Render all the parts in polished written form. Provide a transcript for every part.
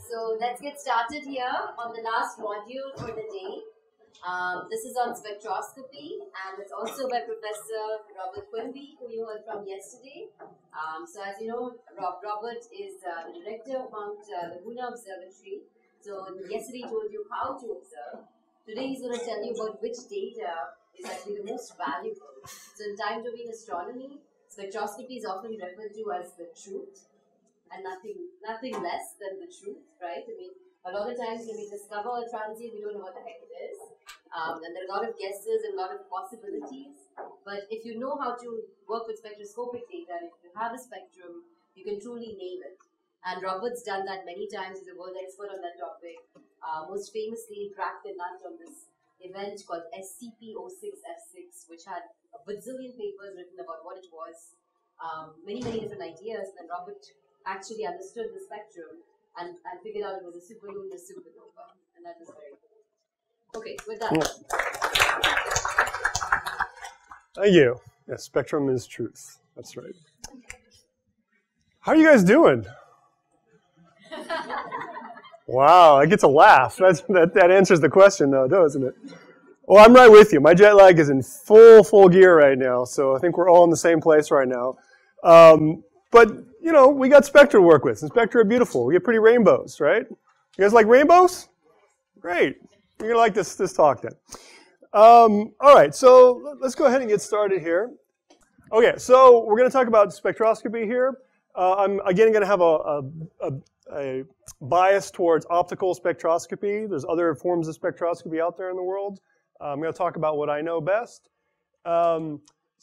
So let's get started here on the last module for the day. This is on spectroscopy, and it's also by Professor Robert Quimby, who you heard from yesterday. So as you know, Robert is the director of Mount Laguna Observatory. So yesterday he told you how to observe. Today he's going to tell you about which data is actually the most valuable. So in time domain astronomy, spectroscopy is often referred to as the truth, and nothing less than the truth, right? I mean, a lot of times when we discover a transient, we don't know what the heck it is. And there are a lot of guesses and a lot of possibilities. But if you know how to work with spectroscopic data, and if you have a spectrum, you can truly name it. And Robert's done that many times. He's a world expert on that topic. Most famously, cracked the nut on this event called SCP-06F6, which had a bazillion papers written about what it was, many different ideas. And Robert actually understood the spectrum and figured out it was a superlunar supernova. And that was very cool. Okay, with that. Thank you. Yes, spectrum is truth. That's right. How are you guys doing? Wow, I get to laugh. That answers the question, though, doesn't it? Well, I'm right with you. My jet lag is in full gear right now, so I think we're all in the same place right now. But, you know, we got Spectra to work with, and Spectra are beautiful. We get pretty rainbows, right? You guys like rainbows? Great. You're going to like this talk then. All right, so let's go ahead and get started here. Okay, so we're going to talk about spectroscopy here. I'm, again, going to have a bias towards optical spectroscopy. There's other forms of spectroscopy out there in the world. I'm going to talk about what I know best.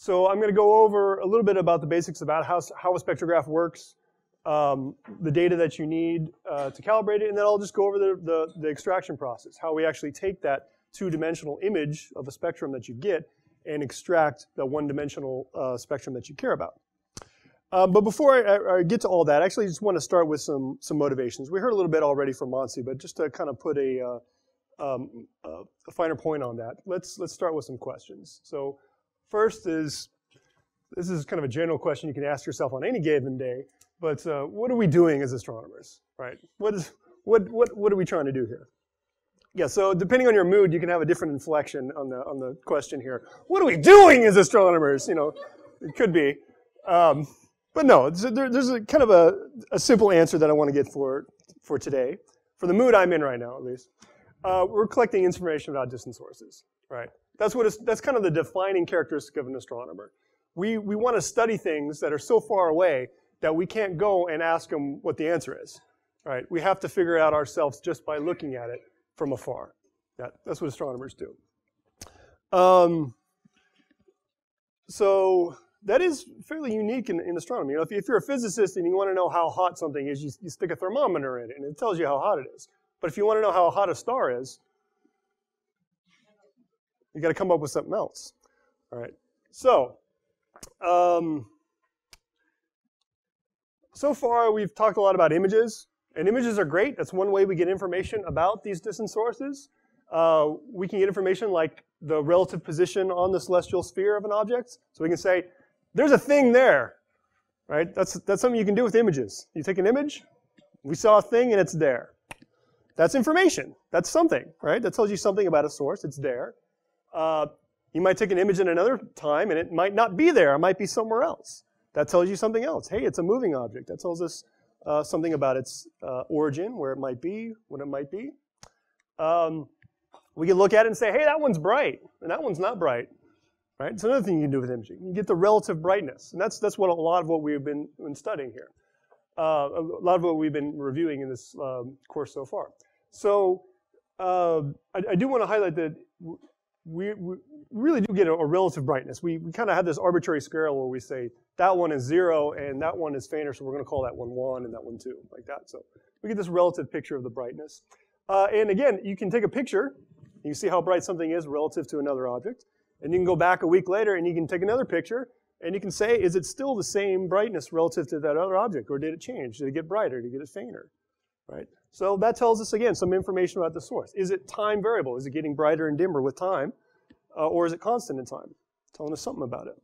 So I'm going to go over a little bit about the basics about how a spectrograph works, the data that you need to calibrate it, and then I'll just go over the extraction process, how we actually take that two-dimensional image of a spectrum that you get and extract the one-dimensional spectrum that you care about. But before I get to all that, I actually just want to start with some motivations. We heard a little bit already from Monsi, but just to kind of put a finer point on that, let's start with some questions. So first is, this is kind of a general question you can ask yourself on any given day, but what are we doing as astronomers, right? What are we trying to do here? Yeah, so depending on your mood, you can have a different inflection on the question here. What are we doing as astronomers? You know, it could be. But no, there's a kind of a simple answer that I want to get for today. For the mood I'm in right now, at least. We're collecting information about distant sources, right? That's kind of the defining characteristic of an astronomer. We want to study things that are so far away that we can't go and ask them what the answer is, right? We have to figure it out ourselves just by looking at it from afar. That's what astronomers do. So that is fairly unique in astronomy. You know, if you're a physicist and you want to know how hot something is, you stick a thermometer in it and it tells you how hot it is. But if you want to know how hot a star is, you got to come up with something else. All right. So, so far we've talked a lot about images, and images are great. That's one way we get information about these distant sources. We can get information like the relative position on the celestial sphere of an object. So we can say, there's a thing there, right? That's something you can do with images. You take an image, we saw a thing, and it's there. That's information. That's something, right? That tells you something about a source. It's there. You might take an image in another time, and it might not be there. It might be somewhere else. That tells you something else. Hey, it's a moving object. That tells us something about its origin, where it might be, when it might be. We can look at it and say, hey, that one's bright, and that one's not bright. Right? It's another thing you can do with imaging. You can get the relative brightness, and that's what a lot of what we've been studying here. A lot of what we've been reviewing in this course so far. So I do want to highlight that we really do get a relative brightness. We kind of have this arbitrary scale where we say that one is 0 and that one is fainter, so we're going to call that one 1 and that one 2, like that. So we get this relative picture of the brightness. And again, you can take a picture. You can see how bright something is relative to another object. And you can go back a week later and you can take another picture and you can say, is it still the same brightness relative to that other object, or did it change? Did it get brighter? Did it get fainter? Right? So that tells us, again, some information about the source. Is it time variable? Is it getting brighter and dimmer with time? Or is it constant in time? Telling us something about it.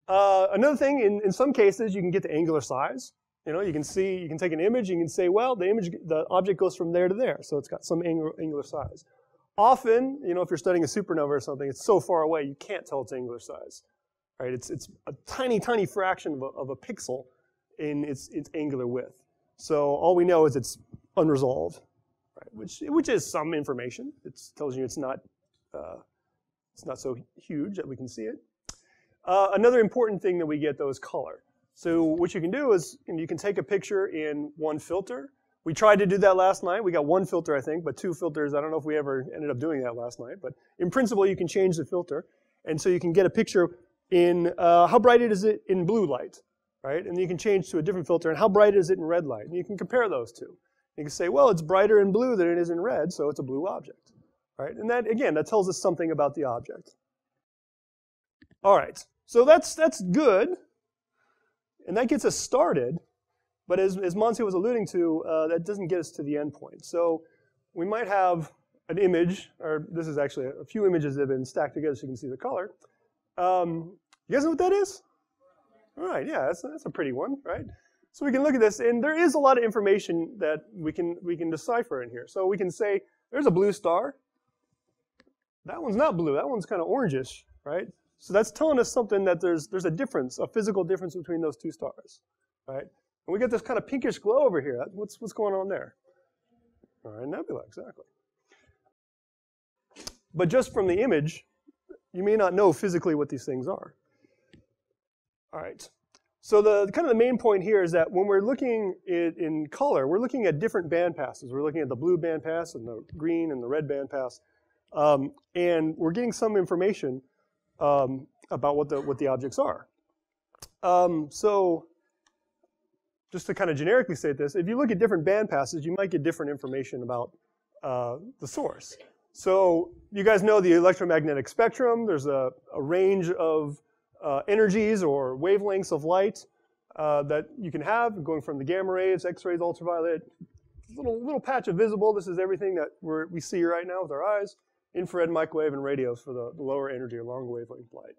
Another thing, in some cases, you can get the angular size. You know, you can take an image, you can say, well, the object goes from there to there, so it's got some angular size. Often, you know, if you're studying a supernova or something, it's so far away you can't tell its angular size, right? It's a tiny, tiny fraction of a pixel in its angular width. So all we know is it's unresolved, right? Which is some information. It tells you it's not so huge that we can see it. Another important thing that we get, though, is color. So what you can do is you can take a picture in one filter. We tried to do that last night. We got one filter, I think, but two filters. I don't know if we ever ended up doing that last night. But in principle, you can change the filter. And so you can get a picture in how bright is it in blue light, right? And you can change to a different filter. And how bright is it in red light? And you can compare those two. You can say, well, it's brighter in blue than it is in red, so it's a blue object, right? And that, again, that tells us something about the object. All right, so that's good. And that gets us started, but as Monse was alluding to, that doesn't get us to the end point. So we might have an image, or this is actually a few images that have been stacked together so you can see the color. You guys know what that is? All right, yeah, that's a pretty one, right? So we can look at this, and there is a lot of information that we can decipher in here. So we can say, there's a blue star. That one's not blue, that one's kind of orangish, right? So that's telling us something that there's a difference, a physical difference between those two stars, right? And we get this kind of pinkish glow over here. What's going on there? All right, nebula, exactly. But just from the image, you may not know physically what these things are. All right. So the kind of the main point here is that when we're looking in color, we're looking at different band passes. We're looking at the blue band pass and the green and the red band pass, and we're getting some information about what the objects are. So just to kind of generically state this, if you look at different band passes, you might get different information about the source. So you guys know the electromagnetic spectrum. There's a range of energies or wavelengths of light that you can have, going from the gamma rays, X-rays, ultraviolet, little patch of visible. This is everything that we see right now with our eyes. Infrared, microwave, and radios for the lower energy or long wavelength light.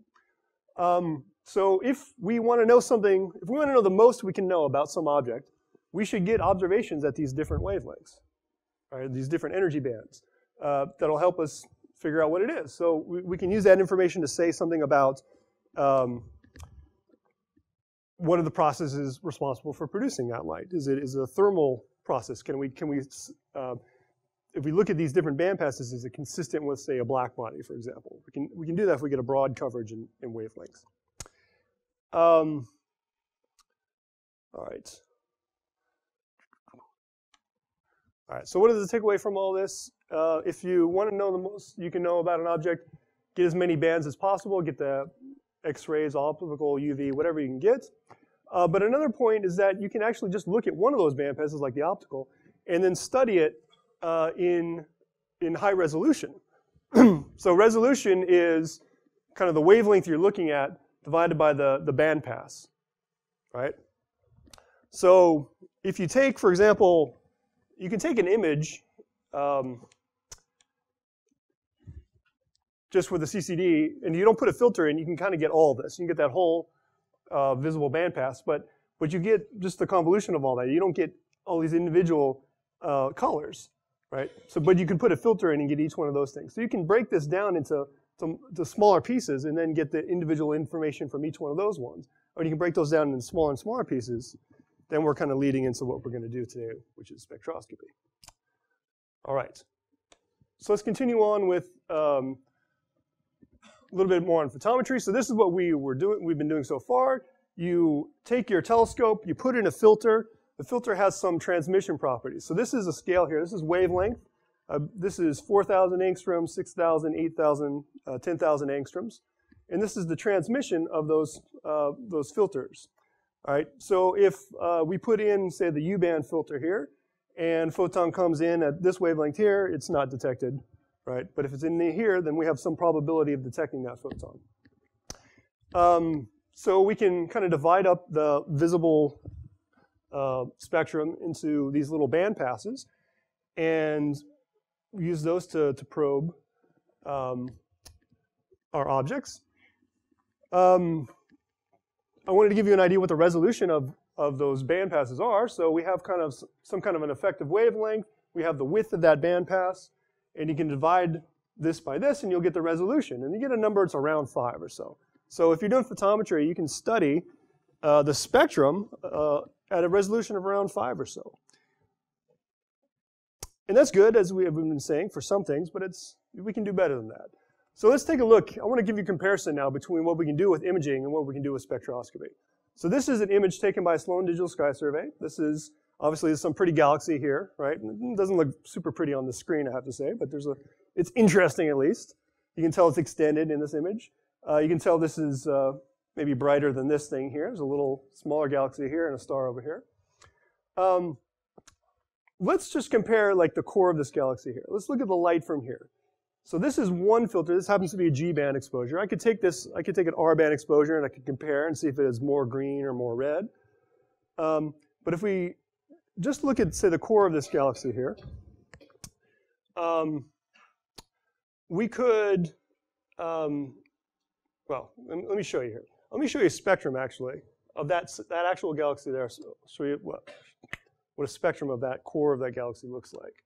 So if we want to know something, if we want to know the most we can know about some object, we should get observations at these different wavelengths, right? These different energy bands. That'll help us figure out what it is. So we can use that information to say something about what are the processes responsible for producing that light? Is it a thermal process? Can we if we look at these different band passes, is it consistent with, say, a black body, for example? We can do that if we get a broad coverage in wavelengths. All right. All right, so what is the takeaway from all this? If you want to know the most you can know about an object, get as many bands as possible, get the X-rays, optical, UV, whatever you can get. But another point is that you can actually just look at one of those band passes, like the optical, and then study it in high resolution. So resolution is kind of the wavelength you're looking at divided by the band pass, right? So if you take, for example, you can take an image just with a CCD, and you don't put a filter in, you can kind of get all this. You can get that whole visible band pass, but you get just the convolution of all that. You don't get all these individual colors, right? So, but you can put a filter in and get each one of those things. So you can break this down into smaller pieces and then get the individual information from each one of those ones. Or you can break those down into smaller and smaller pieces. Then we're kind of leading into what we're going to do today, which is spectroscopy. All right. So let's continue on with a little bit more on photometry. So this is what we've been doing so far. You take your telescope, you put in a filter. The filter has some transmission properties. So this is a scale here. This is wavelength. This is 4,000 angstroms, 6,000, 8,000, 10,000 angstroms. And this is the transmission of those filters. All right, so if we put in, say, the U-band filter here, and photon comes in at this wavelength here, it's not detected, right? But if it's in here, then we have some probability of detecting that photon. So we can kind of divide up the visible spectrum into these little band passes, and use those to probe our objects. I wanted to give you an idea what the resolution of of those band passes are. So we have kind of some kind of an effective wavelength. We have the width of that band pass, and you can divide this by this, and you'll get the resolution. And you get a number that's around 5 or so. So if you're doing photometry, you can study the spectrum at a resolution of around 5 or so. And that's good, as we have been saying, for some things, but we can do better than that. So let's take a look. I want to give you a comparison now between what we can do with imaging and what we can do with spectroscopy. So this is an image taken by Sloan Digital Sky Survey. This is, obviously, there's some pretty galaxy here, right? It doesn't look super pretty on the screen, I have to say, but it's interesting at least. You can tell it's extended in this image. You can tell this is maybe brighter than this thing here. There's a little smaller galaxy here and a star over here. Let's just compare like the core of this galaxy here. Let's look at the light from here. So this is one filter. This happens to be a G-band exposure. I could take an R-band exposure and I could compare and see if it is more green or more red. But if we just look at, say, the core of this galaxy here, we could, well, let me show you here. Let me show you a spectrum, actually, of that actual galaxy there. So I'll show you what a spectrum of that core of that galaxy looks like.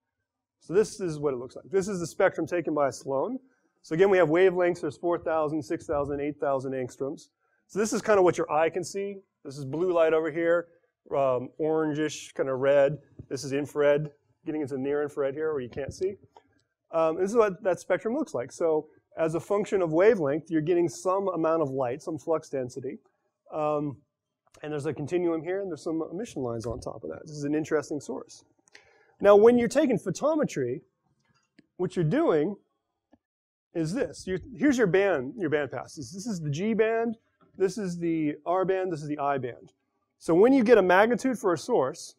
So this is what it looks like. This is the spectrum taken by Sloan. So again, we have wavelengths. There's 4,000, 6,000, 8,000 angstroms. So this is kind of what your eye can see. This is blue light over here, orangish, kind of red. This is infrared, getting into near infrared here where you can't see. This is what that spectrum looks like. So as a function of wavelength, you're getting some amount of light, some flux density. And there's a continuum here, and there's some emission lines on top of that. This is an interesting source. Now, when you're taking photometry, what you're doing is this. Here's your band passes. This is the G band, this is the R band, this is the I band. So when you get a magnitude for a source,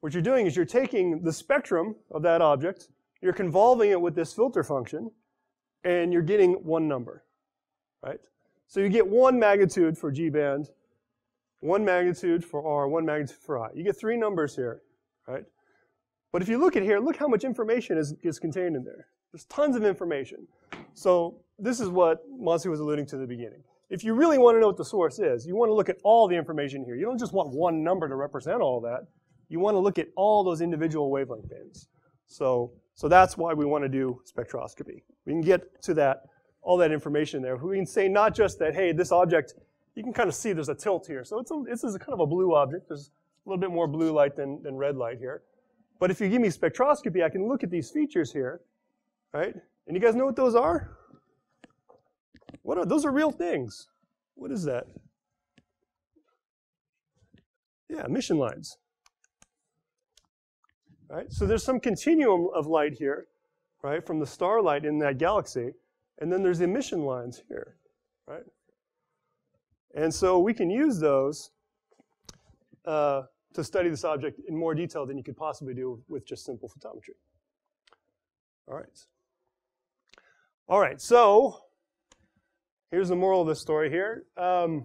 what you're doing is you're taking the spectrum of that object, you're convolving it with this filter function, and you're getting one number, right? So you get one magnitude for G band, one magnitude for R, one magnitude for I. You get 3 numbers here, right? But if you look at here, look how much information is contained in there. There's tons of information. So this is what Monsi was alluding to at the beginning. If you really want to know what the source is, you want to look at all the information here. You don't just want one number to represent all that. You want to look at all those individual wavelength bands. So that's why we want to do spectroscopy. We can get to all that information there. We can say not just that, hey, this object, you can kind of see there's a tilt here. So this is kind of a blue object. There's a little bit more blue light than red light here. But if you give me spectroscopy, I can look at these features here, right? And you guys know what those are? Those are real things. What is that? Yeah, emission lines. Right? So there's some continuum of light here, right, from the starlight in that galaxy, and then there's the emission lines here, right? And so we can use those to study this object in more detail than you could possibly do with just simple photometry. All right, so here's the moral of this story here. All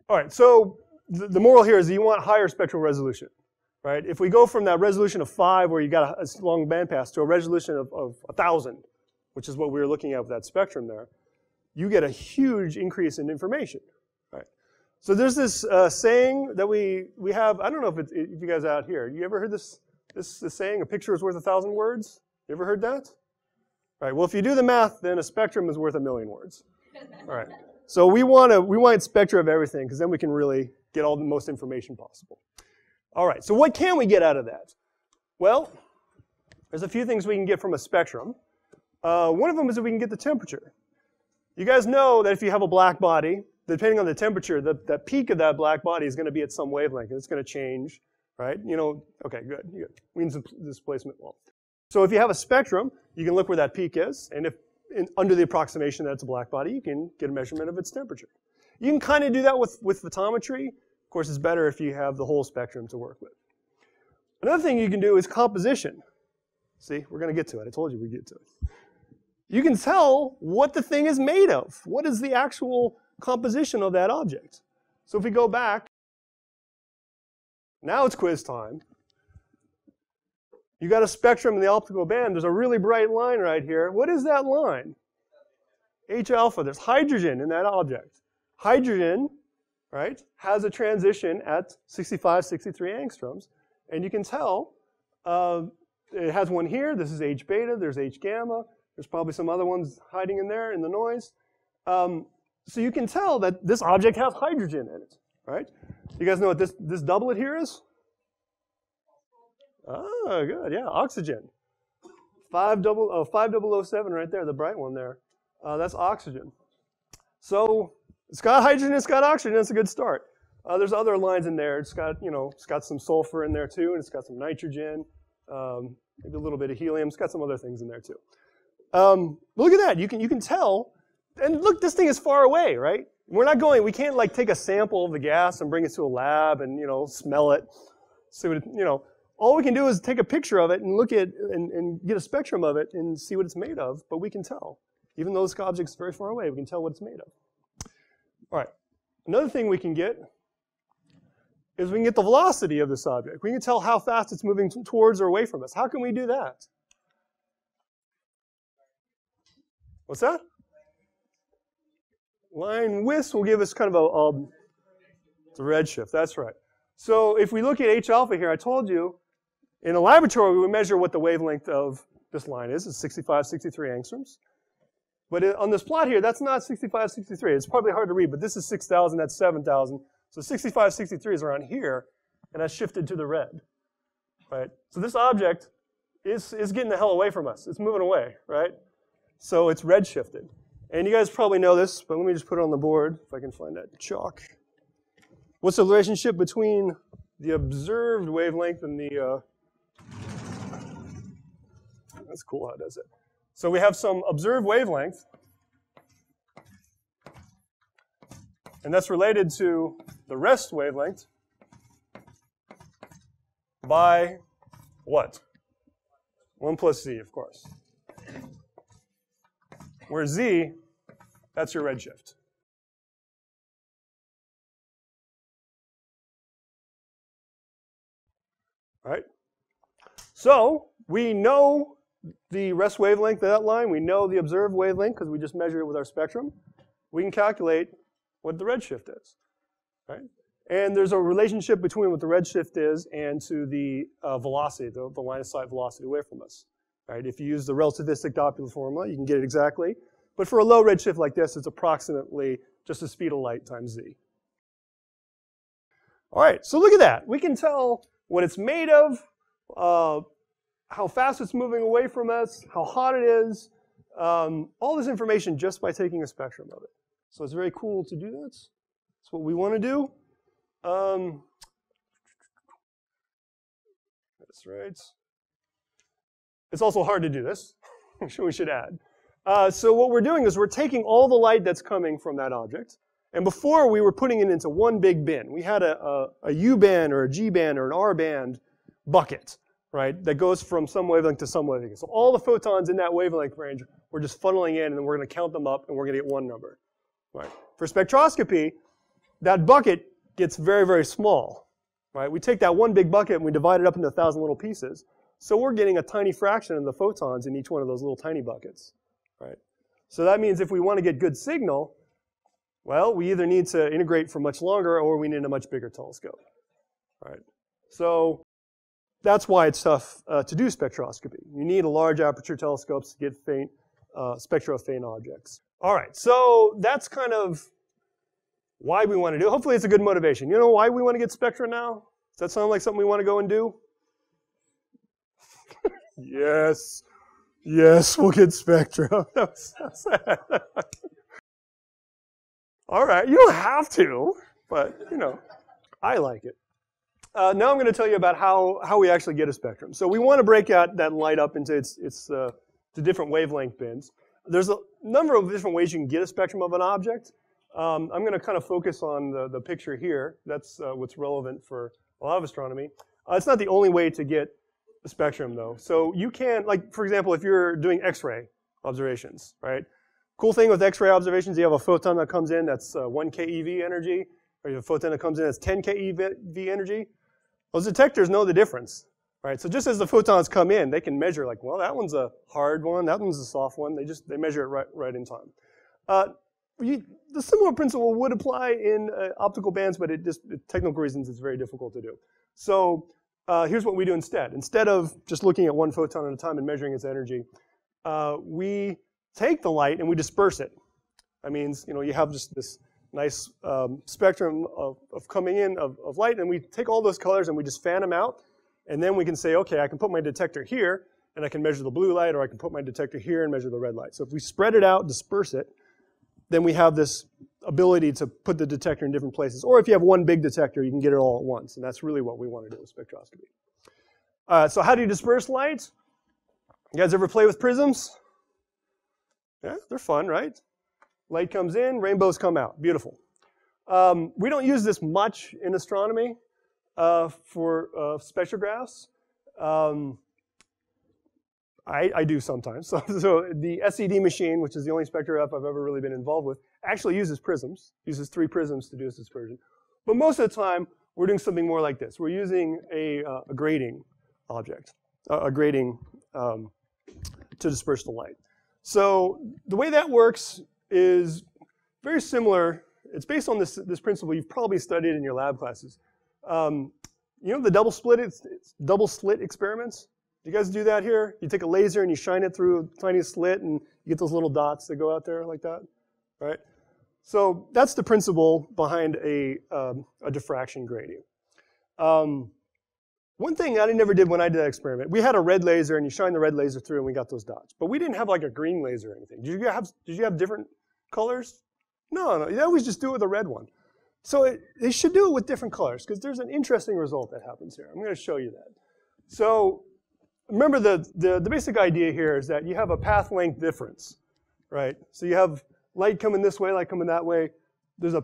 right, so the moral here is that you want higher spectral resolution, right? If we go from that resolution of 5, where you got a long bandpass, to a resolution of 1,000, which is what we were looking at with that spectrum there, you get a huge increase in information, right? So there's this saying that we have. I don't know if you guys are out here. You ever heard this saying, a picture is worth 1,000 words? You ever heard that? All right, well, if you do the math, then a spectrum is worth 1,000,000 words. All right. So we want spectra of everything, because then we can really get all the most information possible. All right, so what can we get out of that? Well, there's a few things we can get from a spectrum. One of them is that we can get the temperature. You guys know that if you have a black body, depending on the temperature, the peak of that black body is going to be at some wavelength, and it's going to change, right? Okay, good. Means displacement. Well, so if you have a spectrum, you can look where that peak is, and if under the approximation that it's a black body, you can get a measurement of its temperature. You can kind of do that with photometry. Of course, it's better if you have the whole spectrum to work with. Another thing you can do is composition. See, we're going to get to it. I told you we'd get to it. You can tell what the thing is made of. What is the actual composition of that object? So if we go back, now it's quiz time. You got a spectrum in the optical band. There's a really bright line right here. What is that line? H alpha. There's hydrogen in that object. Hydrogen right, has a transition at 65, 63 angstroms. And you can tell it has one here. This is H beta. There's H gamma. There's probably some other ones hiding in there in the noise. So you can tell that this object has hydrogen in it, right? You guys know what this doublet here is? Oh, good. Yeah, oxygen. 5007 right there, the bright one there. That's oxygen. So it's got hydrogen, it's got oxygen, it's a good start. There's other lines in there. It's got, it's got some sulfur in there too, and it's got some nitrogen, maybe a little bit of helium. It's got some other things in there too. Look at that. You can tell. And look, this thing is far away, right? We can't like take a sample of the gas and bring it to a lab and, smell it. See what it, all we can do is take a picture of it and look at and get a spectrum of it and see what it's made of, but we can tell. Even though this object's very far away, we can tell what it's made of. All right. Another thing we can get is we can get the velocity of this object. We can tell how fast it's moving towards or away from us. How can we do that? What's that? Line width will give us kind of it's a redshift. That's right. So if we look at H alpha here, I told you, in a laboratory, we would measure what the wavelength of this line is. It's 65, 63 angstroms. But on this plot here, that's not 65, 63. It's probably hard to read, but this is 6,000, that's 7,000. So 65, 63 is around here, and that's shifted to the red, right? So this object is getting the hell away from us. It's moving away, right? So it's red shifted. And you guys probably know this, but let me just put it on the board if I can find that chalk. What's the relationship between the observed wavelength and the... That's cool how it does it. So we have some observed wavelength, and that's related to the rest wavelength by what? 1 plus z, of course. Where z, that's your redshift. All right? So we know the rest wavelength of that line. We know the observed wavelength because we just measure it with our spectrum. We can calculate what the redshift is. Right? And there's a relationship between what the redshift is and to the velocity, the line of sight velocity away from us. Right? If you use the relativistic Doppler formula, you can get it exactly. But for a low redshift like this, it's approximately just the speed of light times z. All right, so look at that. We can tell what it's made of, how fast it's moving away from us, how hot it is, all this information just by taking a spectrum of it. So it's very cool to do that. That's what we want to do. That's right. It's also hard to do this, we should add. So what we're doing is we're taking all the light that's coming from that object, and before we were putting it into one big bin. We had a U band or a G band or an R band bucket, right, that goes from some wavelength to some wavelength. So all the photons in that wavelength range, we're just funneling in, and then we're going to count them up, and we're going to get one number. Right. For spectroscopy, that bucket gets very, very small. Right? We take that one big bucket and we divide it up into 1,000 little pieces. So we're getting a tiny fraction of the photons in each one of those little tiny buckets. Right? So that means if we want to get good signal, well, we either need to integrate for much longer or we need a much bigger telescope. Right? So that's why it's tough to do spectroscopy. You need a large aperture telescopes to get faint spectra of faint objects. All right, so that's kind of why we want to do it. Hopefully it's a good motivation. You know why we want to get spectra now? Does that sound like something we want to go and do? Yes. Yes, we'll get spectra. All right, you don't have to, but, I like it. Now I'm going to tell you about how we actually get a spectrum. So we want to break out that light up into the different wavelength bins. There's a number of different ways you can get a spectrum of an object. I'm going to kind of focus on the picture here. That's what's relevant for a lot of astronomy. It's not the only way to get a spectrum, though. So you can, like, for example, if you're doing X-ray observations, right? Cool thing with X-ray observations, you have a photon that comes in that's 1 keV energy, or you have a photon that comes in that's 10 keV energy. Those detectors know the difference. Right, so just as the photons come in, they can measure like, well, that one's a hard one, that one's a soft one. They measure it right in time. the similar principle would apply in optical bands, but technical reasons, it's very difficult to do. So here's what we do instead. Instead of just looking at one photon at a time and measuring its energy, we take the light and we disperse it. That means, you have just this nice spectrum of coming in of light, and we take all those colors and we just fan them out, and then we can say, okay, I can put my detector here, and I can measure the blue light, or I can put my detector here and measure the red light. So if we spread it out, disperse it, then we have this ability to put the detector in different places. Or if you have one big detector, you can get it all at once, and that's really what we want to do with spectroscopy. So how do you disperse light? You guys ever play with prisms? Yeah, they're fun, right? Light comes in, rainbows come out. Beautiful. We don't use this much in astronomy for spectrographs. I do sometimes. So the SED machine, which is the only spectrograph I've ever really been involved with, actually uses prisms, uses 3 prisms to do its dispersion. But most of the time, we're doing something more like this. We're using a grating object, a grating to disperse the light. So the way that works is very similar. It's based on this principle you've probably studied in your lab classes. The double slit experiments? You guys do that here? You take a laser and you shine it through a tiny slit and you get those little dots that go out there like that, right? So that's the principle behind a diffraction grating. One thing I never did when I did that experiment, we had a red laser and you shine the red laser through and we got those dots. But we didn't have like a green laser or anything. Did you have different colors? No, you always just do it with a red one. So they should do it with different colors because there's an interesting result that happens here. I'm going to show you that. So remember the basic idea here is that you have a path length difference, right? So you have light coming this way, light coming that way. There's a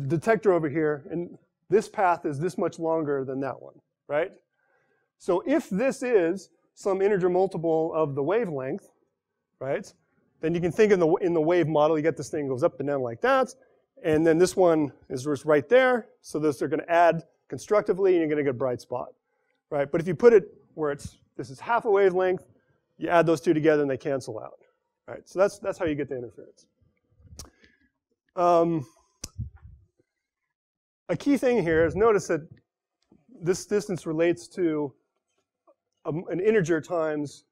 detector over here, and this path is this much longer than that one, right? So if this is some integer multiple of the wavelength, right, then you can think in the wave model, you get this thing goes up and down like that, and then this one is just right there, so those are going to add constructively, and you're going to get a bright spot, right? But if you put it where this is half a wavelength, you add those two together and they cancel out, right? So that's how you get the interference. A key thing here is notice that this distance relates to an integer times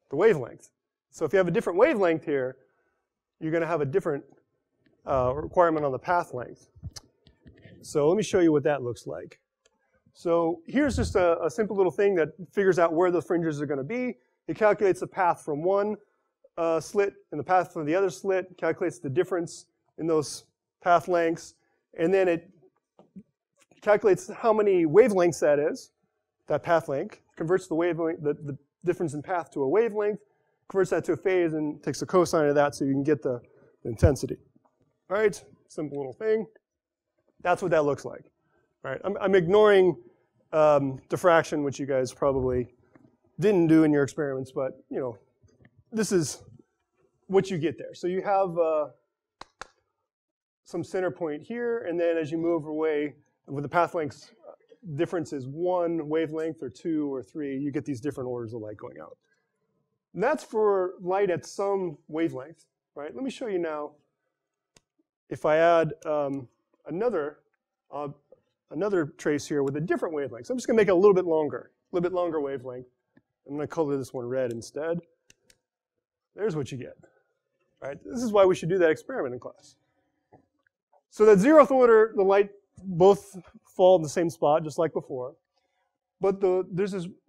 the wavelength. So if you have a different wavelength here, you're going to have a different requirement on the path length. So let me show you what that looks like. So here's just a simple little thing that figures out where the fringes are going to be. It calculates the path from one slit and the path from the other slit, calculates the difference in those path lengths, and then it calculates how many wavelengths that is, that path length, converts the wavelength, the difference in path to a wavelength, converts that to a phase, and takes the cosine of that so you can get the intensity. All right, simple little thing. That's what that looks like. All right, I'm ignoring diffraction, which you guys probably didn't do in your experiments, but this is what you get there. So you have some center point here, and then as you move away, with the path lengths difference is 1 wavelength or 2 or 3, you get these different orders of light going out. And that's for light at some wavelength, right? Let me show you now. If I add another trace here with a different wavelength, so I'm just going to make it a little bit longer wavelength. I'm going to color this one red instead. There's what you get. Right? This is why we should do that experiment in class. So that 0th order, the light both fall in the same spot, just like before. But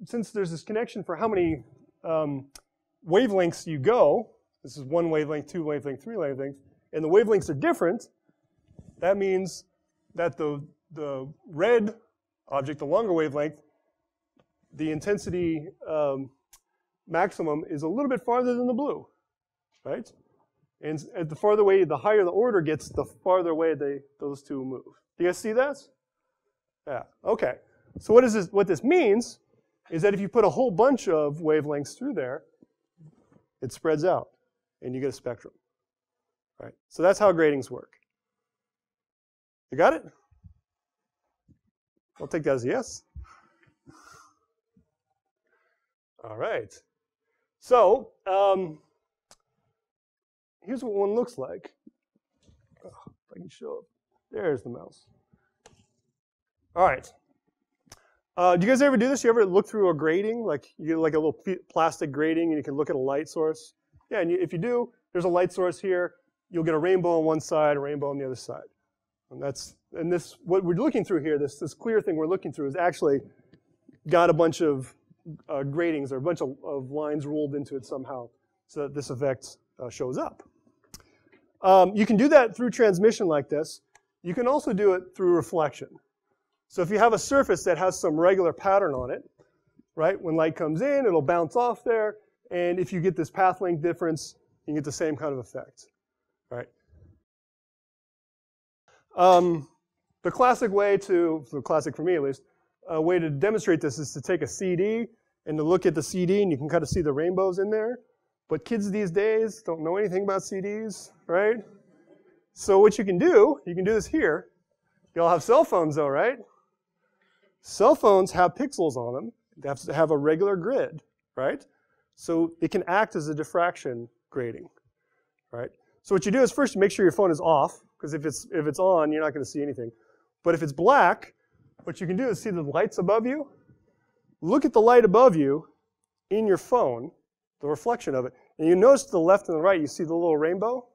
since there's this connection for how many wavelengths you go, this is 1 wavelength, 2 wavelength, 3 wavelengths, and the wavelengths are different, that means that the red object, the longer wavelength, the intensity maximum is a little bit farther than the blue, right? And at the farther away, the higher the order gets, the farther away those two move. Do you guys see that? Yeah, okay. So what this means is that if you put a whole bunch of wavelengths through there, it spreads out, and you get a spectrum. Right? So that's how gratings work. You got it? I'll take that as a yes. All right. So here's what one looks like. if I can show it. There's the mouse. All right. Do you guys ever do this? You ever look through a grating? Like you get like a little plastic grating and you can look at a light source? Yeah, and if you do, there's a light source here. You'll get a rainbow on one side, a rainbow on the other side. And this, what we're looking through here, this clear thing we're looking through is actually got a bunch of gratings or a bunch of lines ruled into it somehow so that this effect shows up. You can do that through transmission like this. You can also do it through reflection. So if you have a surface that has some regular pattern on it, right, when light comes in, it'll bounce off there, and if you get this path length difference, you can get the same kind of effect, right? The classic way classic for me at least, a way to demonstrate this is to take a CD and to look at the CD, and you can kind of see the rainbows in there. But kids these days don't know anything about CDs, right? So what you can do this here. You all have cell phones though, right? Cell phones have pixels on them. They have to have a regular grid, right? So it can act as a diffraction grating, right? So what you do is first you make sure your phone is off, because if it's on, you're not going to see anything. But if it's black, what you can do is see the lights above you. Look at the light above you in your phone, the reflection of it, and you notice to the left and the right, you see the little rainbow?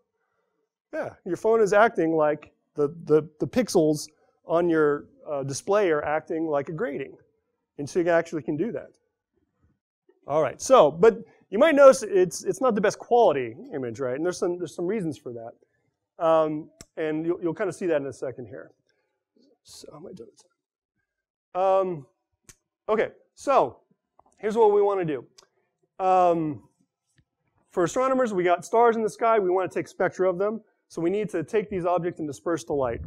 Yeah, your phone is acting like the pixels on your display are acting like a grating. And so you actually can do that. All right, so, but you might notice it's not the best quality image, right? And there's some reasons for that. And you'll kind of see that in a second here. So, how am I doing? Okay, so here's what we want to do. For astronomers, we got stars in the sky. We want to take spectra of them. So we need to take these objects and disperse the light.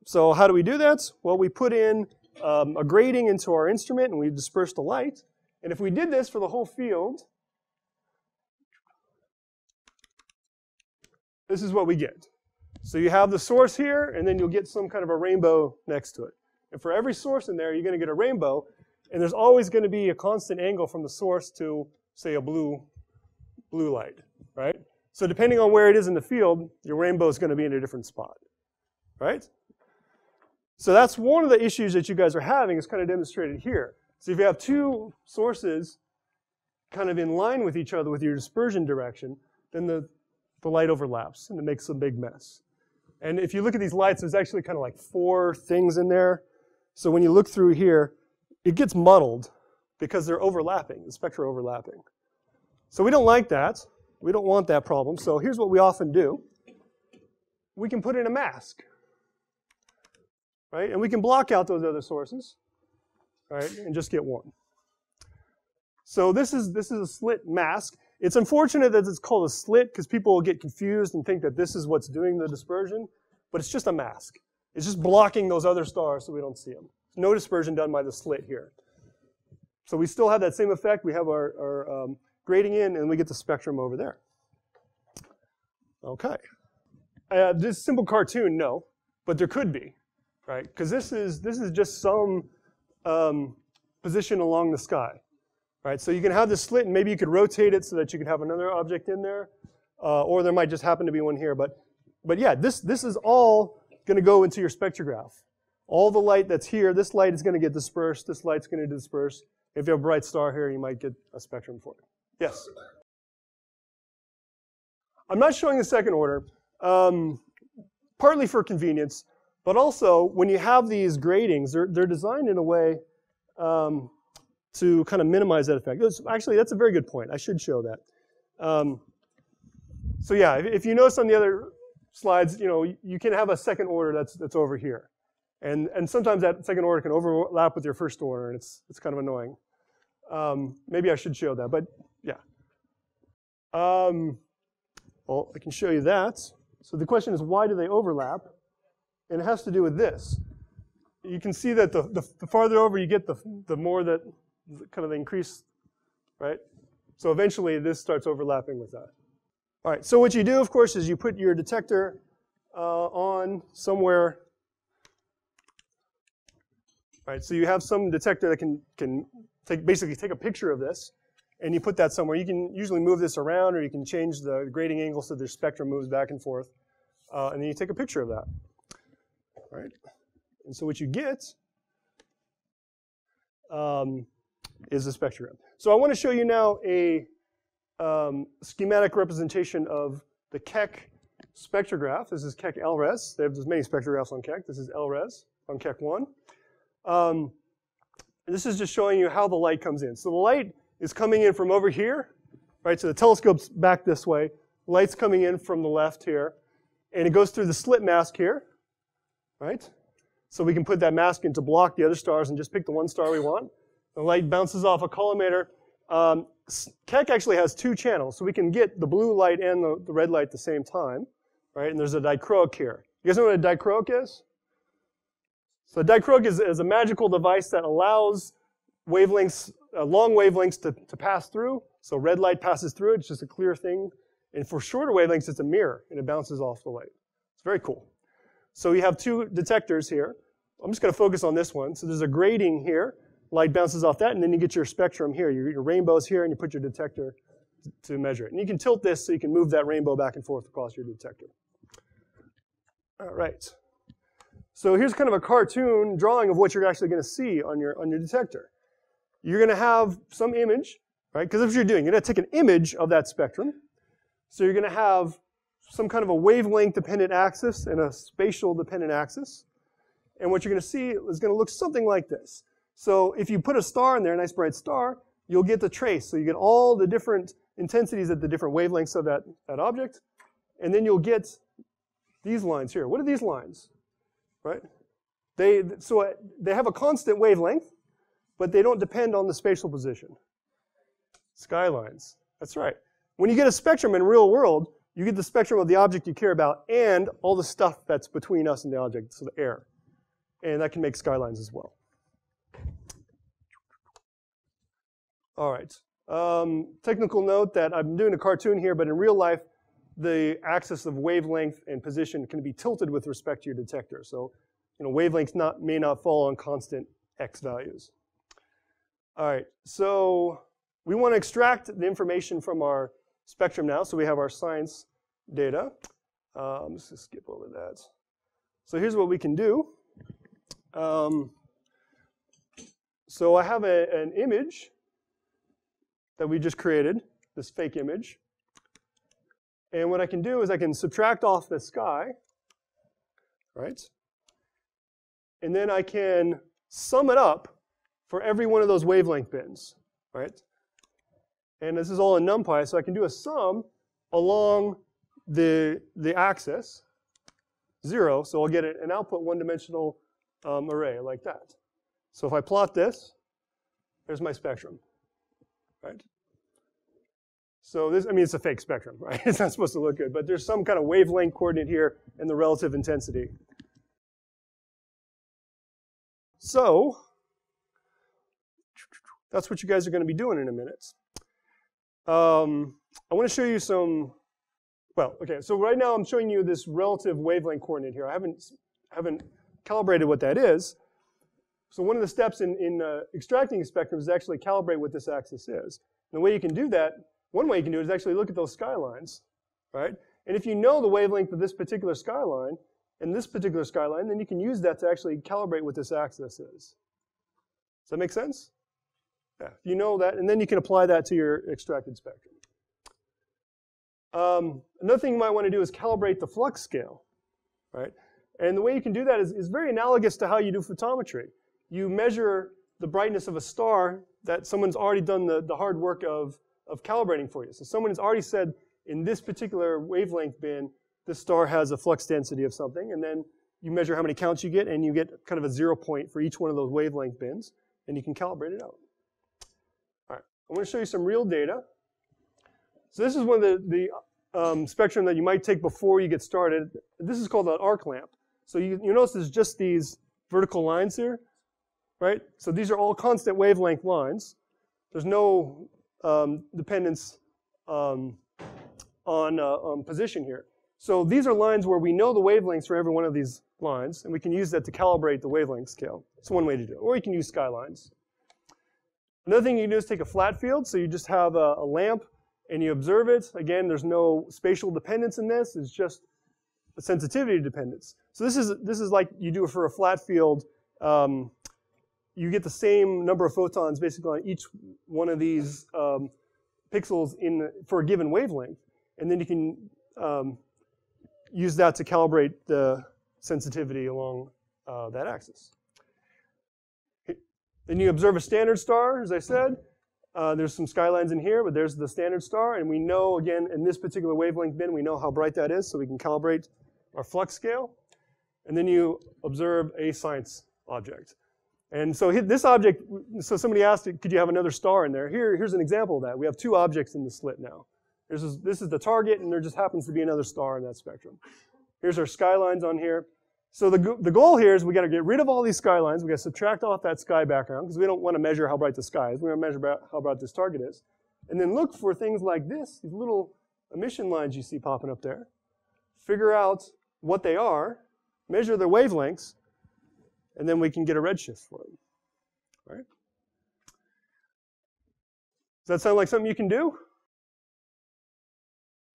So how do we do that? Well, we put in a grating into our instrument and we disperse the light. And if we did this for the whole field, this is what we get. So you have the source here, and then you'll get some kind of a rainbow next to it. And for every source in there, you're going to get a rainbow. And there's always going to be a constant angle from the source to, say, a blue light, right? So depending on where it is in the field, your rainbow is going to be in a different spot, right? So that's one of the issues that you guys are having is kind of demonstrated here. So if you have two sources kind of in line with each other with your dispersion direction, then the light overlaps and it makes a big mess. And if you look at these lights, there's actually kind of like 4 things in there. So when you look through here, it gets muddled because they're overlapping, the spectra are overlapping. So we don't like that. We don't want that problem. So here's what we often do. We can put in a mask, right? And we can block out those other sources, right? And just get one. So this is a slit mask. It's unfortunate that it's called a slit because people will get confused and think that this is what's doing the dispersion, but it's just a mask. It's just blocking those other stars so we don't see them. There's no dispersion done by the slit here. So we still have that same effect. We have our grating in, and we get the spectrum over there. Okay. This simple cartoon, no, but there could be, right? Because this is just some position along the sky. Right, so you can have this slit, and maybe you could rotate it so that you could have another object in there, or there might just happen to be one here. But yeah, this is all going to go into your spectrograph. All the light that's here, this light is going to get dispersed. This light's going to disperse. If you have a bright star here, you might get a spectrum for it. Yes? I'm not showing the second order, partly for convenience, but also when you have these gratings, they're designed in a way to kind of minimize that effect. Actually, that's a very good point. I should show that. So yeah, if you notice on the other slides, you can have a second order that's over here. And sometimes that second order can overlap with your first order, and it's kind of annoying. Maybe I should show that, but yeah. Well, I can show you that. So the question is, why do they overlap? And it has to do with this. You can see that the farther over you get, the more that kind of the increase, right? So eventually this starts overlapping with that. All right, so what you do, of course, is you put your detector on somewhere. All right, so you have some detector that can basically take a picture of this, and you put that somewhere. You can usually move this around, or you can change the grating angle so the spectrum moves back and forth. and then you take a picture of that. All right? And so what you get is a spectrogram. So I want to show you now a schematic representation of the Keck spectrograph. This is Keck LRES. There's many spectrographs on Keck. This is LRES on Keck 1. This is just showing you how the light comes in. So the light is coming in from over here, right? So the telescope's back this way. Light's coming in from the left here. And it goes through the slit mask here, right? So we can put that mask in to block the other stars and just pick the one star we want. The light bounces off a collimator. Keck actually has two channels, so we can get the blue light and the red light at the same time, right? And there's a dichroic here. You guys know what a dichroic is? So a dichroic is a magical device that allows wavelengths, long wavelengths to pass through. So red light passes through it. It's just a clear thing. And for shorter wavelengths, it's a mirror, and it bounces off the light. It's very cool. So you have two detectors here. I'm just going to focus on this one. So there's a grating here. Light bounces off that, and then you get your spectrum here. Your rainbow's here, and you put your detector to measure it. And you can tilt this so you can move that rainbow back and forth across your detector. All right. So here's kind of a cartoon drawing of what you're actually going to see on your detector. You're going to have some image, right? Because that's what you're doing. You're going to take an image of that spectrum. So you're going to have some kind of a wavelength-dependent axis and a spatial-dependent axis. And what you're going to see is going to look something like this. So if you put a star in there, a nice bright star, you'll get the trace. So you get all the different intensities at the different wavelengths of that object. And then you'll get these lines here. What are these lines? Right? They have a constant wavelength, but they don't depend on the spatial position. Skylines. That's right. When you get a spectrum in real world, you get the spectrum of the object you care about and all the stuff that's between us and the object, so the air. And that can make skylines as well. All right. Technical note that I'm doing a cartoon here, but in real life, the axis of wavelength and position can be tilted with respect to your detector. So, wavelengths may not fall on constant x values. All right. So we want to extract the information from our spectrum now. So we have our science data. Let's just skip over that. So here's what we can do. So I have an image that we just created, this fake image. And what I can do is I can subtract off the sky, right? And then I can sum it up for every one of those wavelength bins, right? And this is all in NumPy, so I can do a sum along the axis, 0, so I'll get an output one-dimensional array like that. So if I plot this, there's my spectrum, right? So this, it's a fake spectrum, right? It's not supposed to look good, but there's some kind of wavelength coordinate here and the relative intensity. So that's what you guys are going to be doing in a minute. I want to show you some, so right now I'm showing you this relative wavelength coordinate here. I haven't calibrated what that is. So one of the steps in extracting a spectrum is to actually calibrate what this axis is. And the way you can do that, one way you can do it is actually look at those skylines, right? And if you know the wavelength of this particular skyline and this particular skyline, then you can use that to actually calibrate what this axis is. Does that make sense? Yeah, you know that, and then you can apply that to your extracted spectrum. Another thing you might want to do is calibrate the flux scale, right? And the way you can do that is very analogous to how you do photometry. You measure the brightness of a star that someone's already done the hard work of calibrating for you. So someone has already said, in this particular wavelength bin, this star has a flux density of something, and then you measure how many counts you get, and you get kind of a 0 point for each one of those wavelength bins, and you can calibrate it out. All right, I want to show you some real data. So this is one of the spectrum that you might take before you get started. This is called an arc lamp. So you notice there's just these vertical lines here, right? So these are all constant wavelength lines. There's no dependence on position here. So these are lines where we know the wavelengths for every one of these lines, and we can use that to calibrate the wavelength scale. It's one way to do it. Or you can use skylines. Another thing you can do is take a flat field. So you just have a lamp, and you observe it. Again, there's no spatial dependence in this. It's just sensitivity dependence. So this is like you do for a flat field. You get the same number of photons basically on each one of these pixels for a given wavelength, and then you can use that to calibrate the sensitivity along that axis. Then you observe a standard star, as I said. There's some skylines in here, but there's the standard star, and we know, again, in this particular wavelength bin, we know how bright that is, so we can calibrate our flux scale. And then you observe a science object. And so this object, so somebody asked, could you have another star in there? Here's an example of that. We have two objects in the slit now. This is the target, and there just happens to be another star in that spectrum. Here's our skylines on here. So the goal here is we got to get rid of all these skylines. We got to subtract off that sky background because we don't want to measure how bright the sky is. We want to measure how bright this target is. And then look for things like this, these little emission lines you see popping up there. Figure out what they are, measure their wavelengths, and then we can get a redshift for them. Right? Does that sound like something you can do?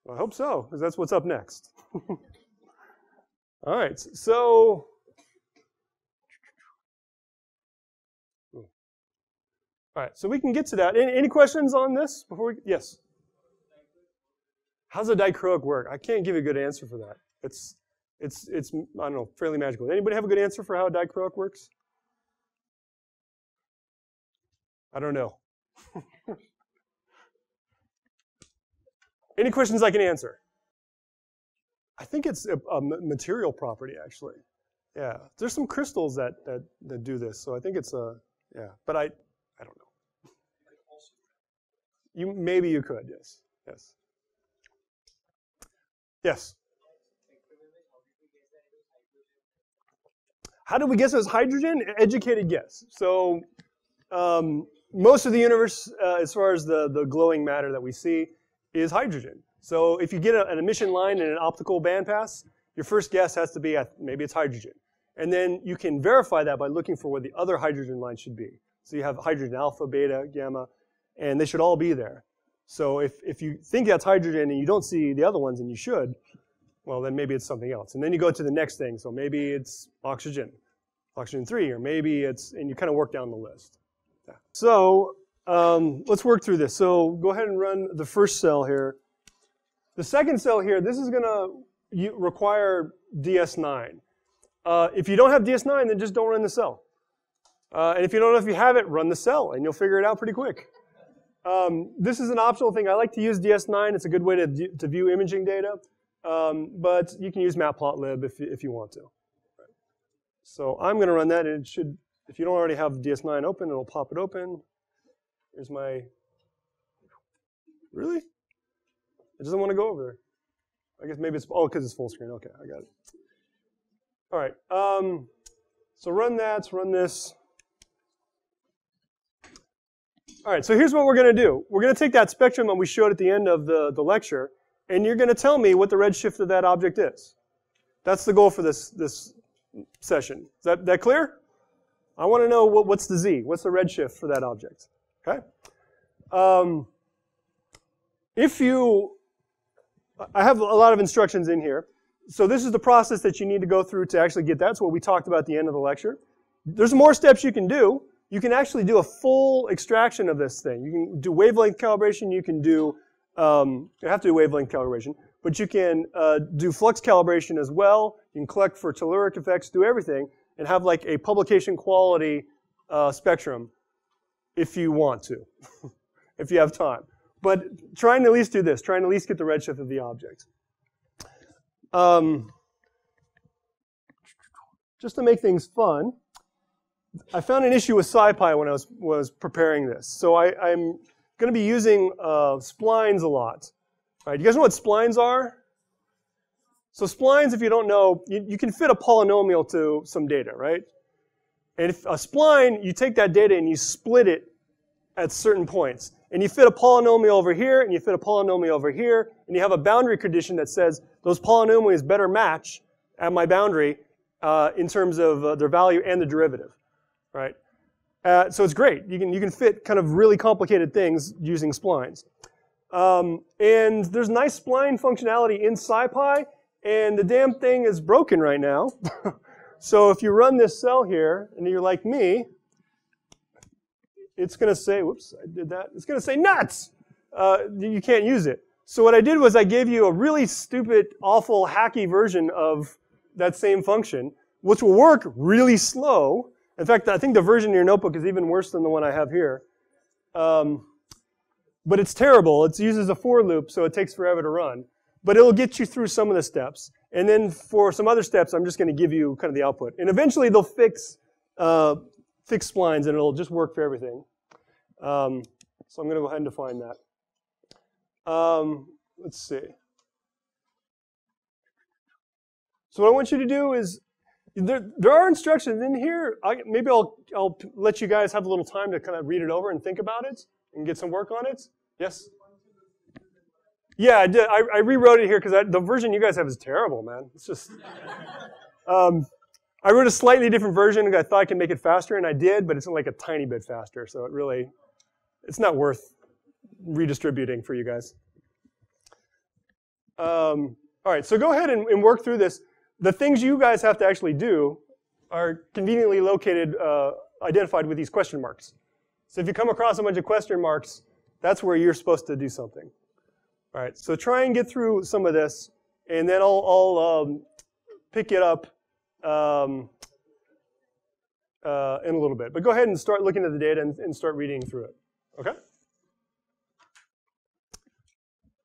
Well, I hope so, because that's what's up next. All right, so we can get to that. Any questions on this before we? Yes. How's a dichroic work? I can't give you a good answer for that. It's I don't know, fairly magical. Anybody have a good answer for how a dichroic works? I don't know. Any questions I can answer? I think it's a material property, actually. Yeah, there's some crystals that do this, so I think it's yeah. But I don't know. Maybe you could, yes, yes, yes. How do we guess it was hydrogen? Educated guess. So most of the universe, as far as the glowing matter that we see, is hydrogen. So if you get an emission line in an optical bandpass, your first guess has to be maybe it's hydrogen. And then you can verify that by looking for where the other hydrogen lines should be. So you have hydrogen alpha, beta, gamma, and they should all be there. So if you think that's hydrogen and you don't see the other ones, and you should, well, then maybe it's something else. And then you go to the next thing. So maybe it's oxygen 3, or maybe and you kind of work down the list. Yeah. So let's work through this. So go ahead and run the first cell here. The second cell here, this is going to require DS9. If you don't have DS9, then just don't run the cell. And if you don't know if you have it, run the cell, and you'll figure it out pretty quick. This is an optional thing. I like to use DS9. It's a good way to view imaging data. But you can use matplotlib if you want to. So I'm going to run that, and it should, if you don't already have DS9 open, it'll pop it open. Here's my, really? It doesn't want to go over there. I guess maybe it's, because it's full screen. Okay, I got it. All right, so run that, run this. All right, so here's what we're going to do. We're going to take that spectrum that we showed at the end of the lecture, and you're going to tell me what the redshift of that object is. That's the goal for this session. Is that clear? I want to know what's the Z, what's the redshift for that object. Okay? I have a lot of instructions in here. So this is the process that you need to go through to actually get that. That's what we talked about at the end of the lecture. There's more steps you can do. You can actually do a full extraction of this thing. You can do wavelength calibration. You can do, you have to do wavelength calibration, but you can do flux calibration as well. You can collect for telluric effects, do everything, and have like a publication quality spectrum if you want to, if you have time. But trying to at least do this, trying to at least get the redshift of the object. Just to make things fun, I found an issue with SciPy when I was preparing this. So I'm going to be using splines a lot. All right, you guys know what splines are? So splines, if you don't know, you can fit a polynomial to some data, right? And if a spline, you take that data and you split it at certain points. And you fit a polynomial over here, and you fit a polynomial over here, and you have a boundary condition that says those polynomials better match at my boundary in terms of their value and the derivative, right? So it's great. You can fit kind of really complicated things using splines. And there's nice spline functionality in SciPy, And the damn thing is broken right now. So if you run this cell here, and you're like me, it's going to say, whoops, I did that. It's going to say nuts. You can't use it. So what I did was I gave you a really stupid, awful, hacky version of that same function, which will work really slow. In fact, I think the version in your notebook is even worse than the one I have here. But it's terrible. It uses a for loop, so it takes forever to run. But it'll get you through some of the steps. And then for some other steps, I'm just going to give you kind of the output. And eventually they'll fix splines, and it'll just work for everything. So I'm going to go ahead and define that. Let's see. So what I want you to do is, there are instructions in here. Maybe I'll let you guys have a little time to kind of read it over and think about it and get some work on it. Yes? Yeah, I did. I rewrote it here because the version you guys have is terrible, man. It's just... I wrote a slightly different version and I thought I could make it faster, and I did, but it's like a tiny bit faster, so it's not worth redistributing for you guys. All right, so go ahead and work through this. The things you guys have to actually do are conveniently located, identified with these question marks. So if you come across a bunch of question marks, that's where you're supposed to do something. All right, so try and get through some of this, and then I'll pick it up in a little bit. But go ahead and start looking at the data and start reading through it. Okay?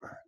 All right.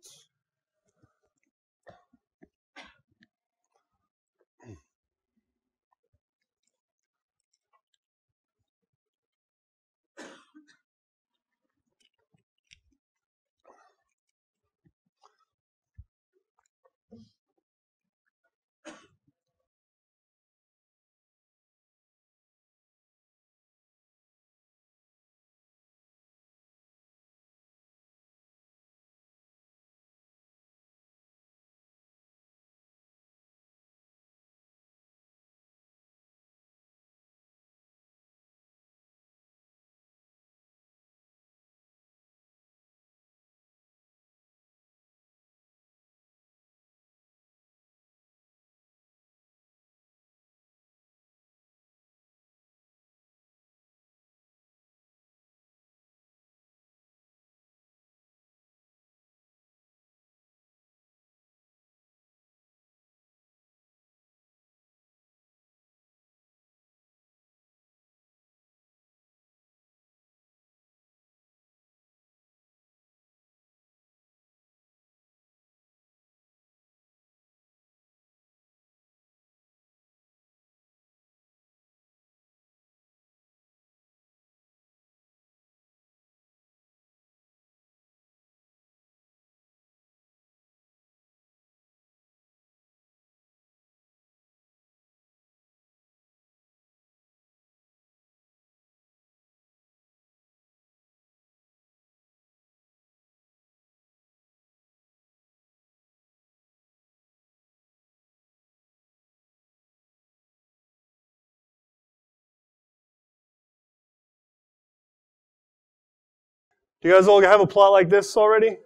Do you guys all have a plot like this already?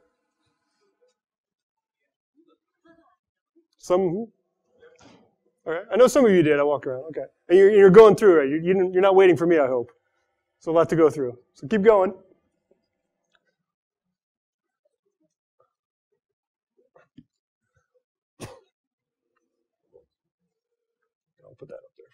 Some? Okay. I know some of you did. I walked around. Okay. And you're going through it. You're not waiting for me, I hope. So a lot to go through. So keep going. I'll put that up there.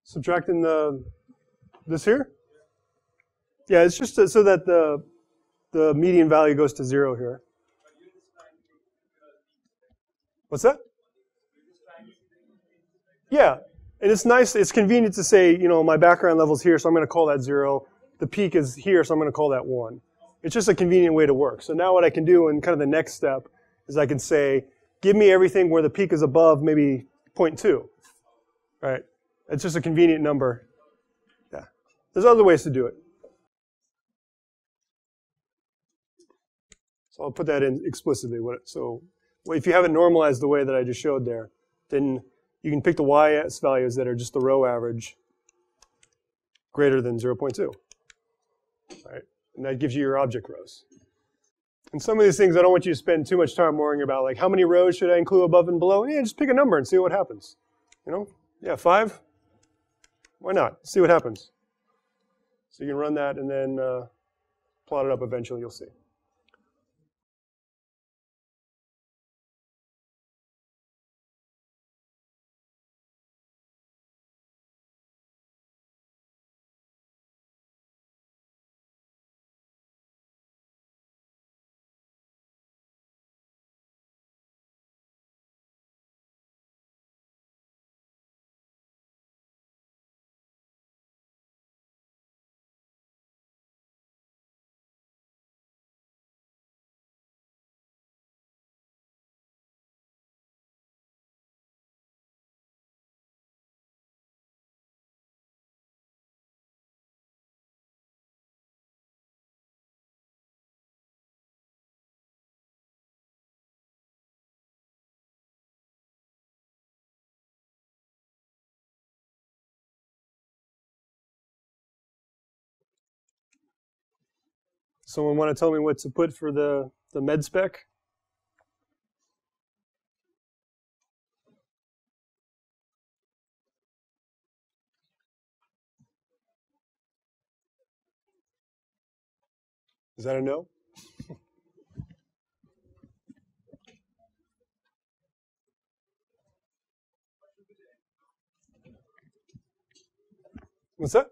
Subtracting this here? Yeah, it's just so that the median value goes to 0 here. What's that? Yeah, and it's nice, it's convenient to say, my background level's here, so I'm going to call that 0. The peak is here, so I'm going to call that 1. It's just a convenient way to work. So now what I can do in kind of the next step is I can say, give me everything where the peak is above maybe 0.2, right? It's just a convenient number. Yeah. There's other ways to do it. So I'll put that in explicitly. So if you have it normalized the way that I just showed there, then you can pick the y-s values that are just the row average greater than 0.2, right? And that gives you your object rows. And some of these things, I don't want you to spend too much time worrying about, like, how many rows should I include above and below? Yeah, just pick a number and see what happens. You know? Yeah, 5? Why not? See what happens. So you can run that and then plot it up eventually, you'll see. Someone want to tell me what to put for the med spec? Is that a no? What's that?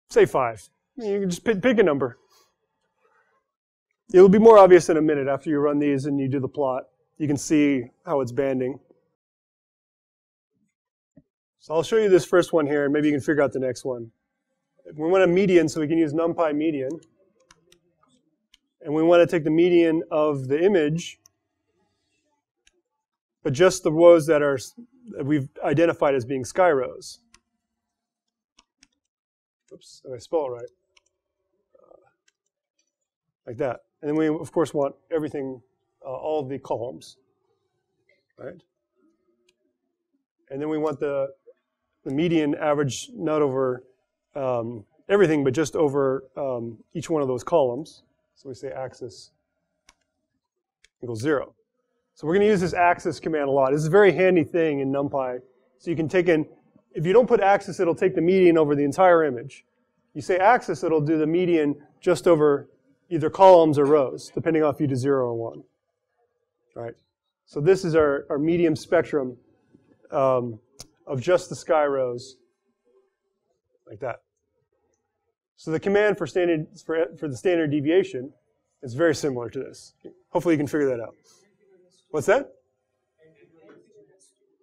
Say 5. You can just pick a number. It'll be more obvious in a minute after you run these and you do the plot. You can see how it's banding. So I'll show you this first one here, and maybe you can figure out the next one. We want a median, so we can use NumPy median. And we want to take the median of the image, but just the rows that we've identified as being sky rows. Oops, did I spell it right? Like that. And then we, of course, want everything, all of the columns, right? And then we want the median average not over everything, but just over each one of those columns. So we say axis equals 0. So we're going to use this axis command a lot. This is a very handy thing in NumPy. So you can take in, if you don't put axis, it'll take the median over the entire image. You say axis, it'll do the median just over either columns or rows, depending on if you do 0 or 1. Right? So this is our medium spectrum of just the sky rows, like that. So the command for the standard deviation is very similar to this. Hopefully you can figure that out. What's that?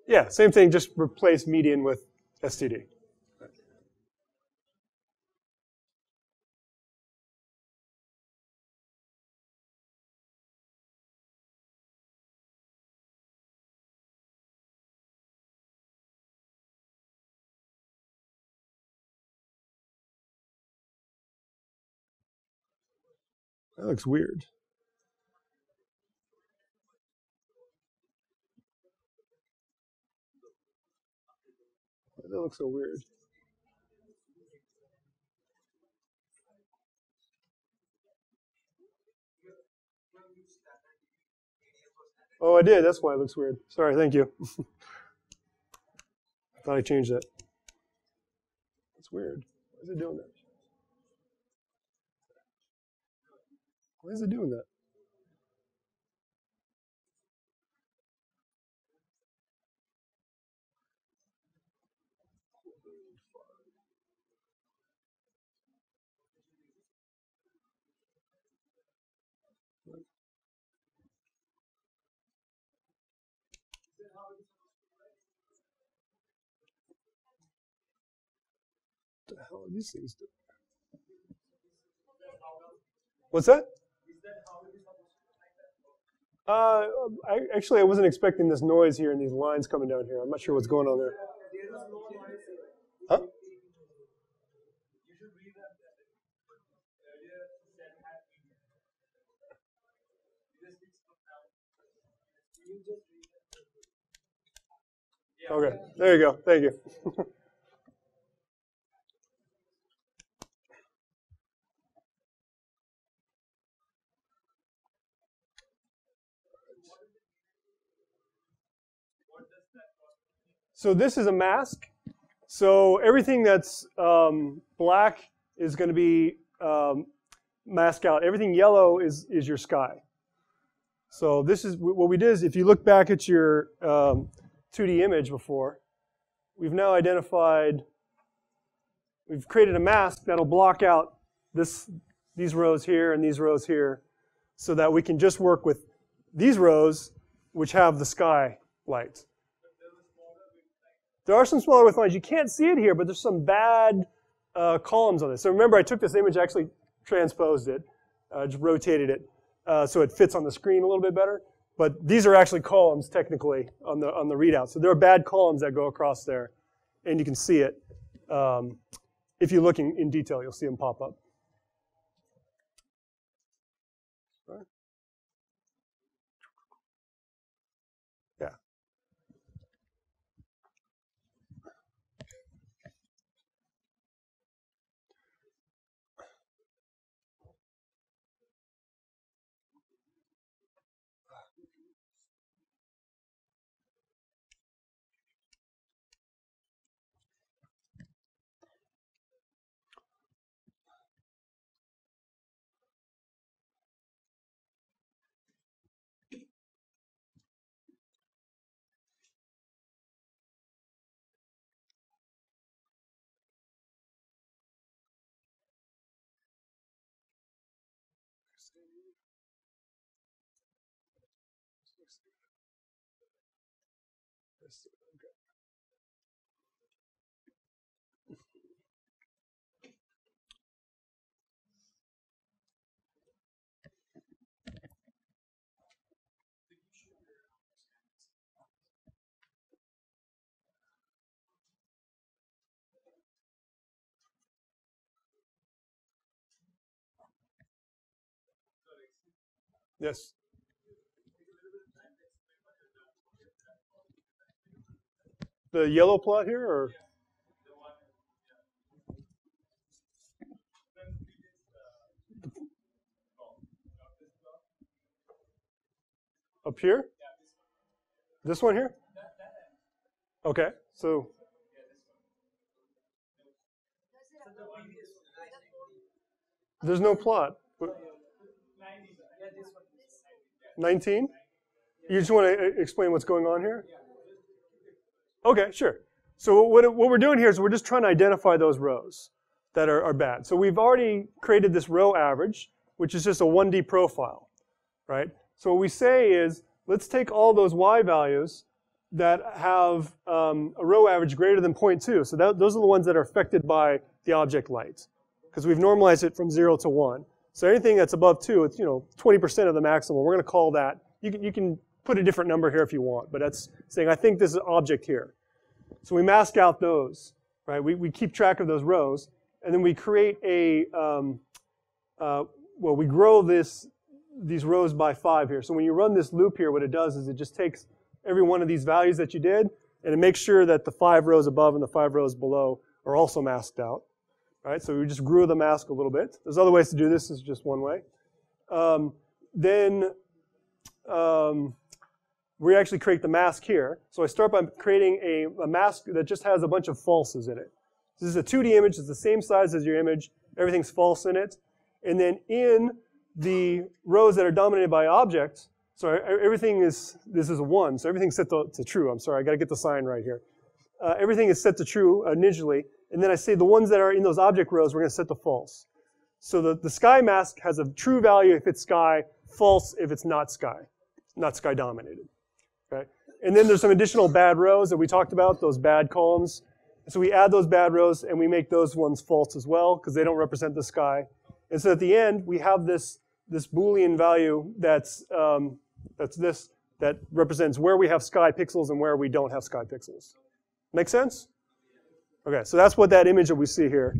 Yeah, same thing, just replace median with STD. That looks weird. That looks so weird. Oh, I did. That's why it looks weird. Sorry, thank you. I thought I changed that. That's weird. Why is it doing that? Why is it doing that? What the hell are these things doing? What's that? Actually, I wasn't expecting this noise here and these lines coming down here. I'm not sure what's going on there. Huh? Okay, there you go. Thank you. So this is a mask. So everything that's black is going to be masked out. Everything yellow is your sky. So this is what we did is if you look back at your 2D image before, we've now identified, we've created a mask that'll block out these rows here and these rows here so that we can just work with these rows which have the sky light. There are some smaller width lines. You can't see it here, but there's some bad columns on this. So remember, I took this image, actually transposed it, just rotated it so it fits on the screen a little bit better. But these are actually columns, technically, on the readout. So there are bad columns that go across there, and you can see it. If you look in detail, you'll see them pop up. All right. Yeah. Yes. The yellow plot here, or? Up here? This one here? Okay, so. There's no plot. 19? You just want to explain what's going on here? Okay, sure. So what we're doing here is we're just trying to identify those rows that are bad. So we've already created this row average, which is just a 1D profile, right? So what we say is, let's take all those y values that have a row average greater than 0.2. So those are the ones that are affected by the object light, because we've normalized it from 0 to 1. So anything that's above 2, it's 20% of the maximum. We're going to call that. You can put a different number here if you want, but that's saying I think this is an object here. So we mask out those, right? We keep track of those rows, and then we create a we grow these rows by 5 here. So when you run this loop here, what it does is it just takes every one of these values that you did, and it makes sure that the 5 rows above and the 5 rows below are also masked out. Right, so we just grew the mask a little bit. There's other ways to do this. This is just one way. Then we actually create the mask here. So I start by creating a mask that just has a bunch of falses in it. This is a 2D image. It's the same size as your image. Everything's false in it. And then in the rows that are dominated by objects, so everything is, this is a 1, so everything's set to true. I'm sorry, I got to get the sign right here. Everything is set to true initially. And then I say the ones that are in those object rows, we're going to set to false. So the sky mask has a true value if it's sky, false if it's not sky dominated. Okay? And then there's some additional bad rows that we talked about, those bad columns. So we add those bad rows and we make those ones false as well because they don't represent the sky. And so at the end, we have this Boolean value that's this, that represents where we have sky pixels and where we don't have sky pixels. Make sense? Okay, so that's what that image that we see here.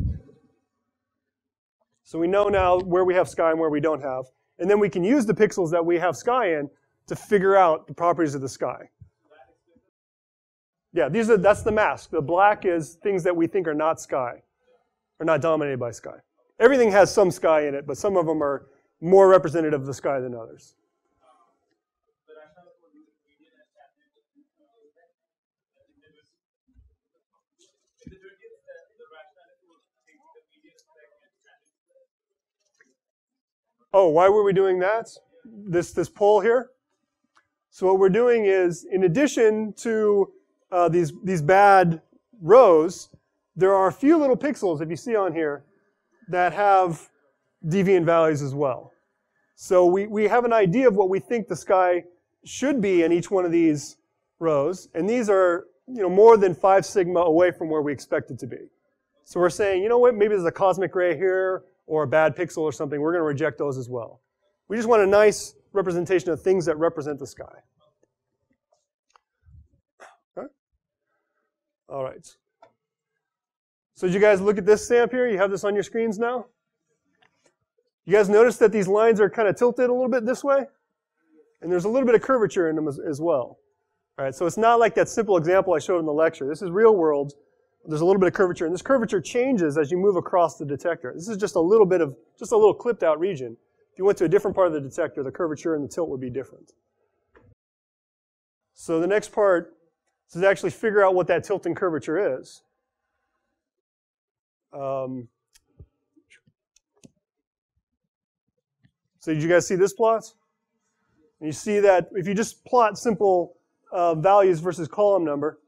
So we know now where we have sky and where we don't have. And then we can use the pixels that we have sky in to figure out the properties of the sky. Yeah, that's the mask. The black is things that we think are not sky, are not dominated by sky. Everything has some sky in it, but some of them are more representative of the sky than others. Oh, why were we doing that? This poll here? So what we're doing is, in addition to these bad rows, there are a few little pixels, if you see on here, that have deviant values as well. So we have an idea of what we think the sky should be in each one of these rows, and these are more than 5 sigma away from where we expect it to be. So we're saying, you know what, maybe there's a cosmic ray here, or a bad pixel or something. We're going to reject those as well. We just want a nice representation of things that represent the sky. Okay. All right. So did you guys look at this stamp here? You have this on your screens now? You guys notice that these lines are kind of tilted a little bit this way? And there's a little bit of curvature in them as well. All right, so it's not like that simple example I showed in the lecture. This is real world. There's a little bit of curvature, and this curvature changes as you move across the detector. This is just a little clipped out region. If you went to a different part of the detector, the curvature and the tilt would be different. So the next part is to actually figure out what that tilt and curvature is. So did you guys see this plot? And you see that if you just plot simple values versus column number,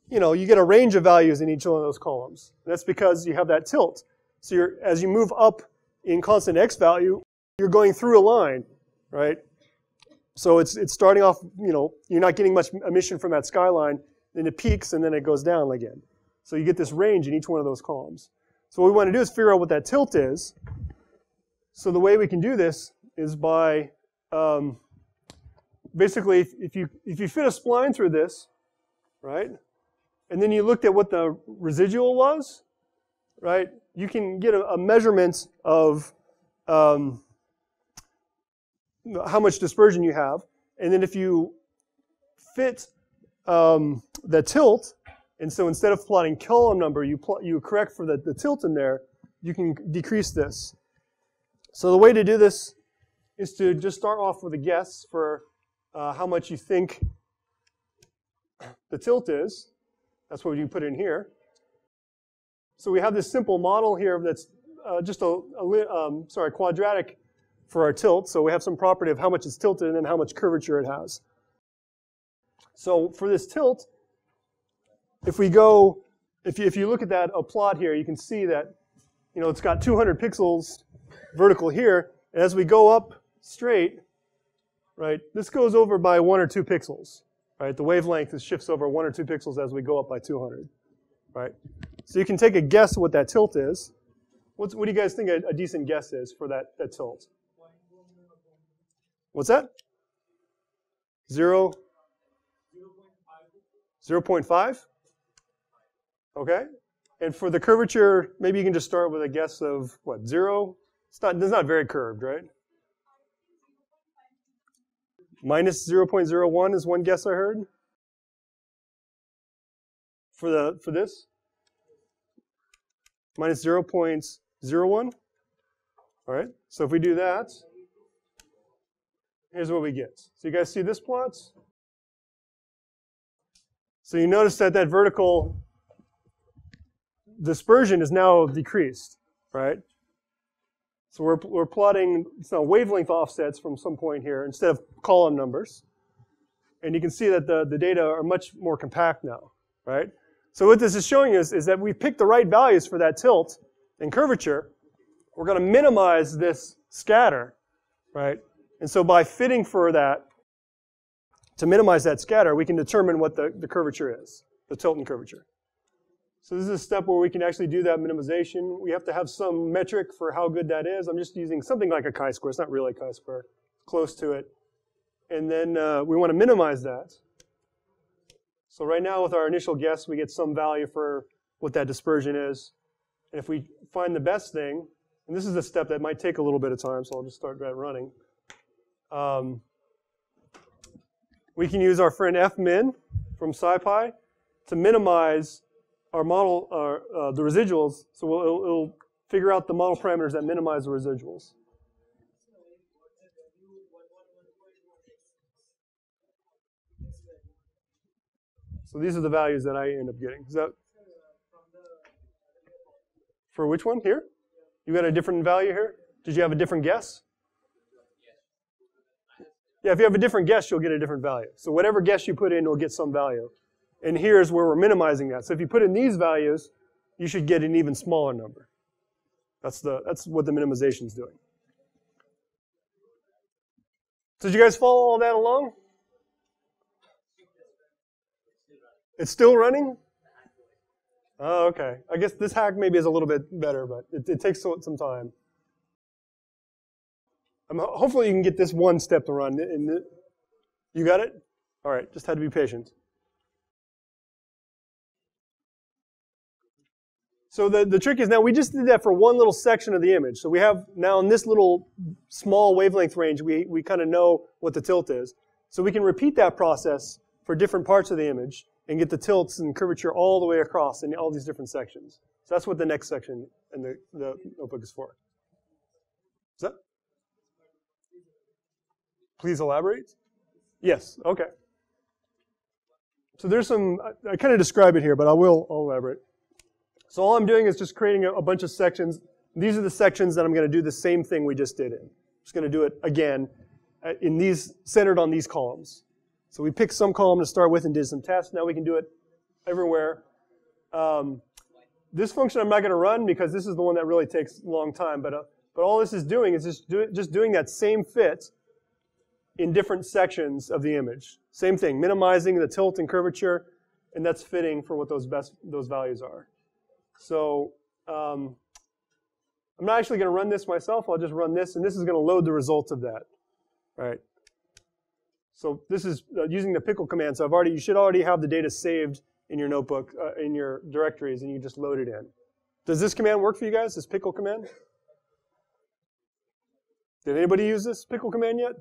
you get a range of values in each one of those columns. And that's because you have that tilt. So as you move up in constant x value, you're going through a line, right? So it's starting off, you're not getting much emission from that skyline, then it peaks and then it goes down again. So you get this range in each one of those columns. So what we want to do is figure out what that tilt is. So the way we can do this is by basically if you fit a spline through this, right? And then you looked at what the residual was, right? You can get a measurement of how much dispersion you have. And then if you fit the tilt, and so instead of plotting column number, you correct for the tilt in there, you can decrease this. So the way to do this is to just start off with a guess for how much you think the tilt is. That's what you put in here. So we have this simple model here that's just quadratic for our tilt. So we have some property of how much it's tilted and then how much curvature it has. So for this tilt, if you look at a plot here, you can see that it's got 200 pixels vertical here. And as we go up straight, right, this goes over by 1 or 2 pixels. Right, the wavelength shifts over 1 or 2 pixels as we go up by 200. Right, so you can take a guess what that tilt is. What do you guys think a decent guess is for that tilt? What's that? 0.5? Okay. And for the curvature, maybe you can just start with a guess of what, 0? It's not very curved, right? Minus 0.01 is one guess I heard. For this? Minus 0.01. All right. So if we do that, here's what we get. So you guys see this plot? So you notice that vertical dispersion is now decreased, right? So we're plotting wavelength offsets from some point here instead of column numbers. And you can see that the data are much more compact now, right? So what this is showing us is that we picked the right values for that tilt and curvature. We're going to minimize this scatter, right? And so by fitting for that, to minimize that scatter, we can determine what the curvature is, the tilt and curvature. So this is a step where we can actually do that minimization. We have to have some metric for how good that is. I'm just using something like a chi-square. It's not really a chi-square. Close to it. And then we want to minimize that. So right now with our initial guess, we get some value for what that dispersion is. And if we find the best thing, and this is a step that might take a little bit of time, so I'll just start that running. We can use our friend fmin from SciPy to minimize our model, the residuals. So it'll figure out the model parameters that minimize the residuals. So these are the values that I end up getting. Is that for which one here? You got a different value here? Did you have a different guess? Yeah, if you have a different guess, you'll get a different value. So whatever guess you put in, will get some value. And here's where we're minimizing that. So if you put in these values, you should get an even smaller number. That's what the minimization is doing. So did you guys follow all that along? It's still running? Oh, okay. I guess this hack maybe is a little bit better, but it takes some time. Hopefully you can get this one step to run. You got it? All right, just had to be patient. So the trick is now we just did that for one little section of the image. So we have now in this little small wavelength range, we kind of know what the tilt is. So we can repeat that process for different parts of the image and get the tilts and curvature all the way across in all these different sections. So that's what the next section in the notebook is for. Is that? Please elaborate. Yes, okay. So there's some, I kind of describe it here, but I'll elaborate. So all I'm doing is just creating a bunch of sections. These are the sections that I'm going to do the same thing we just did in. I'm just going to do it again in these, centered on these columns. So we picked some column to start with and did some tests. Now we can do it everywhere. This function I'm not going to run because this is the one that really takes a long time. But all this is doing is just doing that same fit in different sections of the image. Same thing, minimizing the tilt and curvature, and that's fitting for what those values are. So I'm not actually going to run this myself. I'll just run this, and this is going to load the results of that. All right. So this is using the pickle command. So you should already have the data saved in your notebook, in your directories, and you just load it in. Does this command work for you guys, this pickle command? Did anybody use this pickle command yet?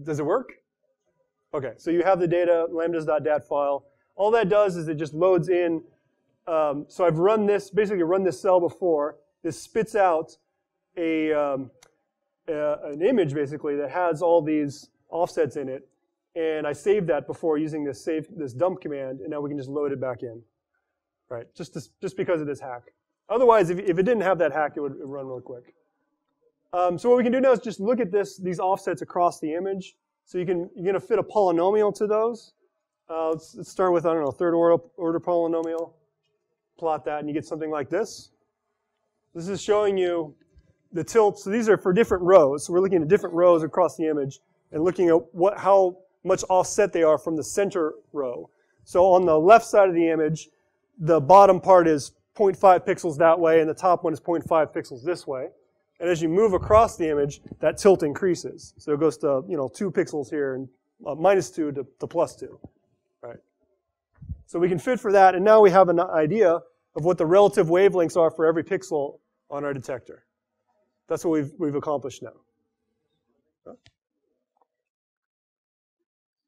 Does it work? Okay, so you have the data, lambdas.dat file. All that does is it just loads in. So I've run this, basically run this cell before. This spits out an image, basically, that has all these offsets in it. And I saved that before using this dump command, and now we can just load it back in. Right, just because of this hack. Otherwise, if it didn't have that hack, it would run real quick. So what we can do now is just look at these offsets across the image. So you're going to fit a polynomial to those. Let's start with, I don't know, third order polynomial. Plot that, and you get something like this. This is showing you the tilt. So these are for different rows. So we're looking at different rows across the image and looking at how much offset they are from the center row. So on the left side of the image, the bottom part is 0.5 pixels that way, and the top one is 0.5 pixels this way. And as you move across the image, that tilt increases. So it goes to 2 pixels here, and -2 to +2, right? So we can fit for that, and now we have an idea of what the relative wavelengths are for every pixel on our detector. That's what we've accomplished now.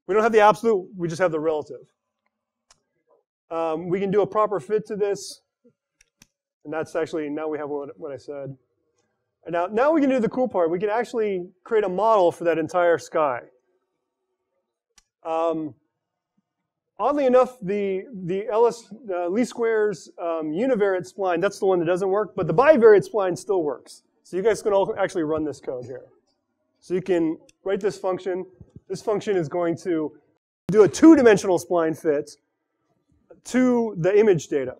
We don't have the absolute, we just have the relative. We can do a proper fit to this, and that's actually, now we have what I said. And now we can do the cool part. We can actually create a model for that entire sky. Oddly enough, the least squares univariate spline, that's the one that doesn't work, but the bivariate spline still works. So you guys can all actually run this code here. So you can write this function. This function is going to do a 2-dimensional spline fit to the image data.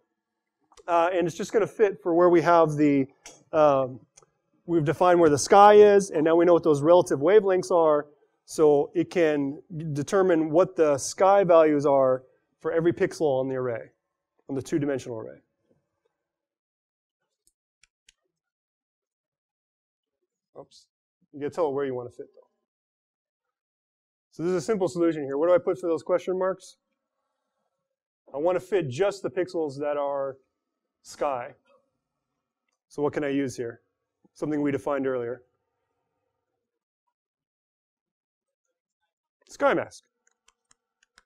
And it's just going to fit for where we have we've defined where the sky is, and now we know what those relative wavelengths are. So it can determine what the sky values are for every pixel on the array. on the two-dimensional array. Oops. You got to tell it where you want to fit, though. So this is a simple solution here. What do I put for those question marks? I want to fit just the pixels that are sky. So what can I use here? Something we defined earlier. Sky mask.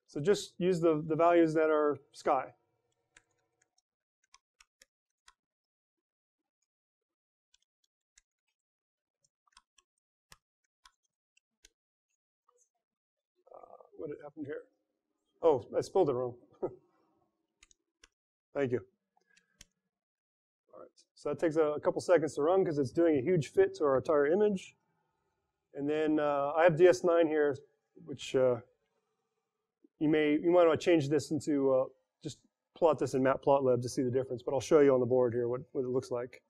So just use the values that are sky. What happened here? Oh, I spelled it wrong. Thank you. All right, so that takes a couple seconds to run because it's doing a huge fit to our entire image. And then I have DS9 here, which you might want to change this into just plot this in Matplotlib to see the difference. But I'll show you on the board here what it looks like.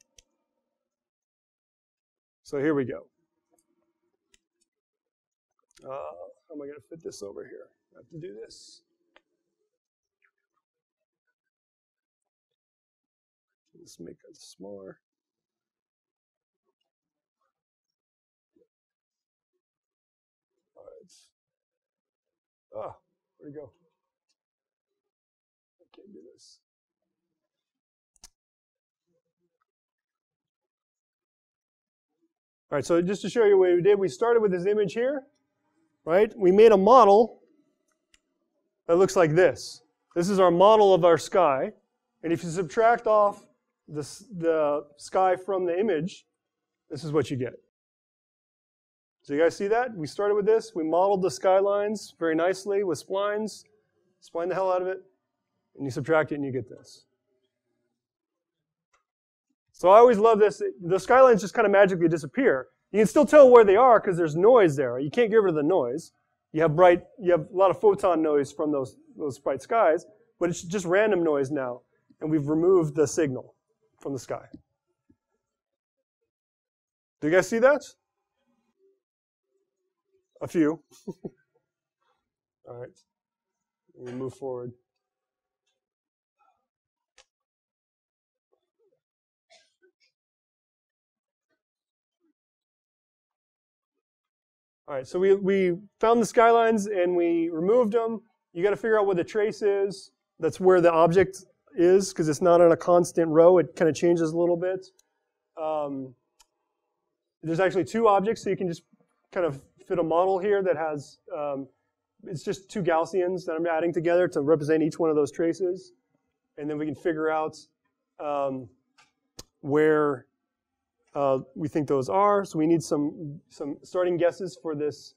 So here we go. How am I going to fit this over here? I have to do this. Let's make it smaller. All right. Ah, where'd it go? I can't do this. All right, so just to show you what we did, we started with this image here, right? We made a model that looks like this. This is our model of our sky. And if you subtract off the sky from the image, this is what you get. So you guys see that? We started with this. We modeled the skylines very nicely with splines. Spline the hell out of it. And you subtract it and you get this. So I always love this. The skylines just kind of magically disappear. You can still tell where they are because there's noise there. You can't get rid of the noise. You have a lot of photon noise from those bright skies, but it's just random noise now. And we've removed the signal from the sky. Do you guys see that? A few. All right. We move forward. All right, so we found the skylines and we removed them. You got to figure out where the trace is. That's where the object is because it's not on a constant row. It kind of changes a little bit. There's actually two objects, so you can just kind of fit a model here that has, it's just two Gaussians that I'm adding together to represent each one of those traces. And then we can figure out where we think those are. So we need some starting guesses for this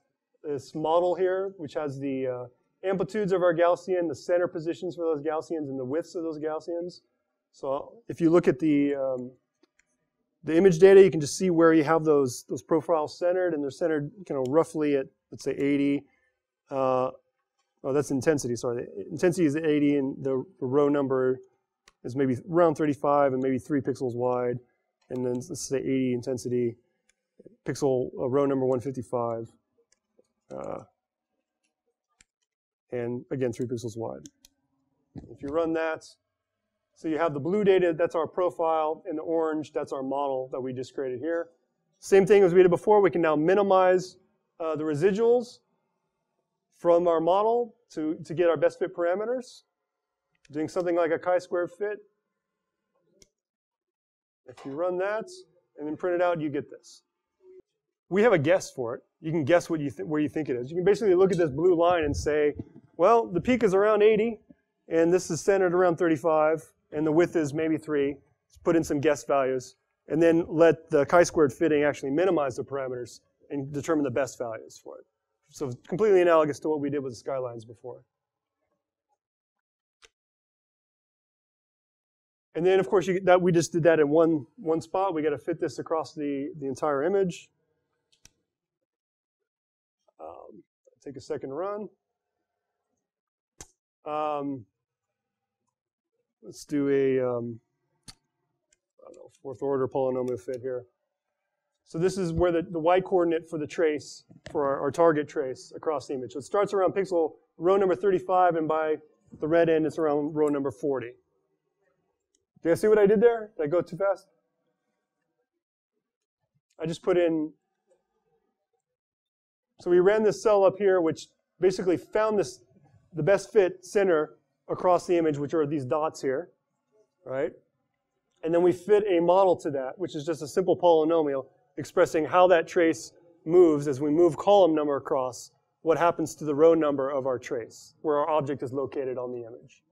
model here, which has the amplitudes of our Gaussian, the center positions for those Gaussians, and the widths of those Gaussians. So if you look at the image data, you can just see where you have those profiles centered, and they're centered kind of roughly at, let's say, 80. Oh, that's intensity, sorry. The intensity is 80, and the row number is maybe around 35 and maybe 3 pixels wide. And then let's say 80 intensity, pixel row number 155, and again 3 pixels wide. If you run that, so you have the blue data, that's our profile, and the orange, that's our model that we just created here. Same thing as we did before, we can now minimize the residuals from our model to get our best fit parameters. Doing something like a chi-squared fit. If you run that and then print it out, you get this. We have a guess for it. You can guess what where you think it is. You can basically look at this blue line and say, well, the peak is around 80, and this is centered around 35, and the width is maybe 3. Let's put in some guess values, and then let the chi-squared fitting actually minimize the parameters and determine the best values for it. So completely analogous to what we did with the skylines before. And then, of course, we just did that in one spot. We got to fit this across the entire image. Take a second run. Let's do a I don't know, fourth order polynomial fit here. So this is where the y coordinate for the trace, for our target trace across the image. So it starts around pixel row number 35, and by the red end, it's around row number 40. Do you guys see what I did there? Did I go too fast? I just put in, so we ran this cell up here, which basically found this, the best fit center across the image, which are these dots here, right? And then we fit a model to that, which is just a simple polynomial expressing how that trace moves as we move column number across, what happens to the row number of our trace, where our object is located on the image.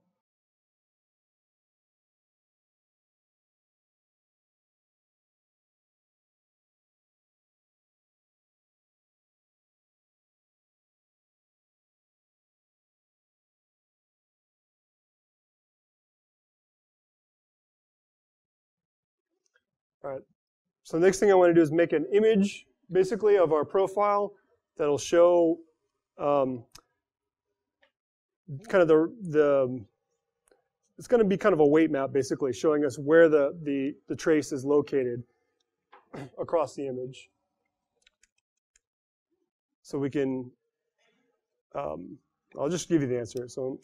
All right. So the next thing I want to do is make an image, basically, of our profile that'll show kind of it's going to be kind of a weight map, basically, showing us where the trace is located across the image. So we can, I'll just give you the answer. So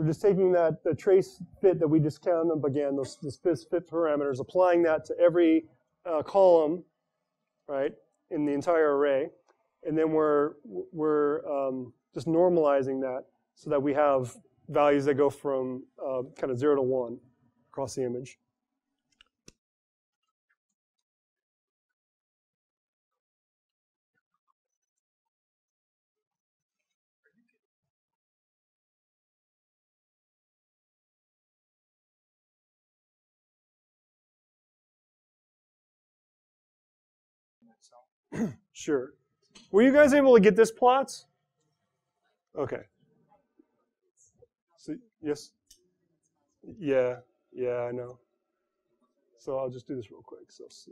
we're just taking the trace fit that we just counted up again, those fit parameters, applying that to every column, right, in the entire array, and then we're just normalizing that so that we have values that go from kind of 0 to 1 across the image. Sure. Were you guys able to get this plot? Okay. So, yes? Yeah, I know. So I'll just do this real quick. So see.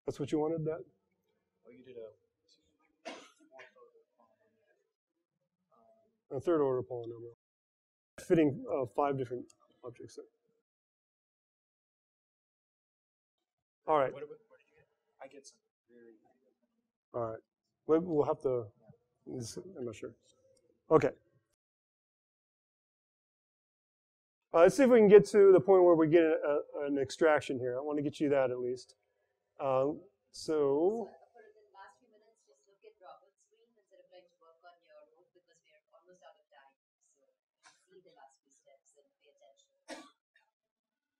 That's what you wanted, that? Oh, you did a third order polynomial. Fitting 5 different objects there. All right. What did you get? I get some very. All right. We'll have to. I'm not sure. Okay. Let's see if we can get to the point where we get an extraction here. I want to get you that at least. So. For the last few minutes, just look at Robert's screen instead of trying to work on your own because we're almost out of time. So see the last few steps and pay attention.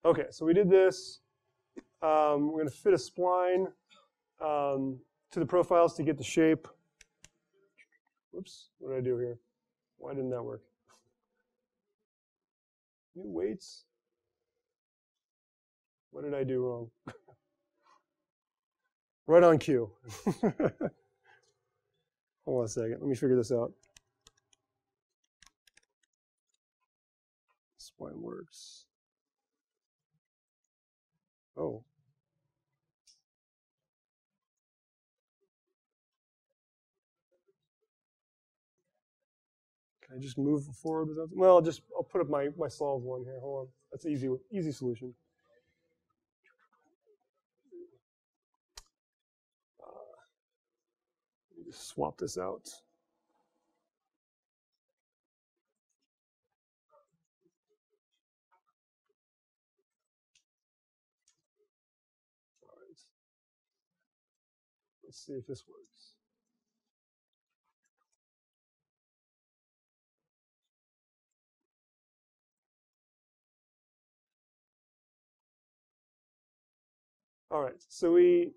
Okay, so we did this. We're going to fit a spline to the profiles to get the shape. Whoops, what did I do here? Why didn't that work? New weights? What did I do wrong? Right on cue. Hold on a second, let me figure this out. Spline works. Oh. Can I just move forward without? Well, I'll put up my solved one here. Hold on, that's an easy solution. Let me just swap this out. All right. Let's see if this works. All right, so we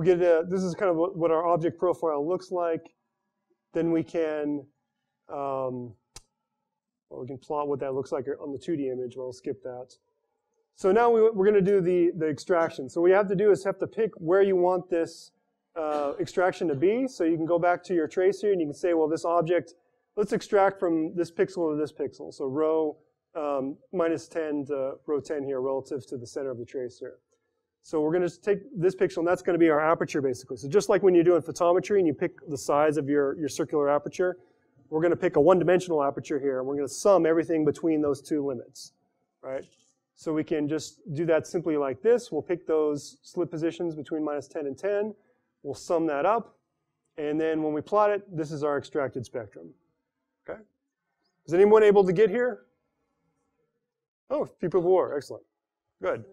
get this is kind of what our object profile looks like. Then we can we can plot what that looks like on the 2D image. Well, I'll skip that. So now we're going to do the extraction. So what you have to do is have to pick where you want this extraction to be. So you can go back to your trace here and you can say, well, this object, let's extract from this pixel to this pixel. So row -10 to row 10 here relative to the center of the trace here. So we're going to take this pixel, and that's going to be our aperture, basically. So just like when you do in photometry and you pick the size of your circular aperture, we're going to pick a one-dimensional aperture here, and we're going to sum everything between those two limits, right? So we can just do that simply like this. We'll pick those slit positions between -10 and 10. We'll sum that up. And then when we plot it, this is our extracted spectrum. Okay? Is anyone able to get here? Oh, a few people were. Excellent. Good.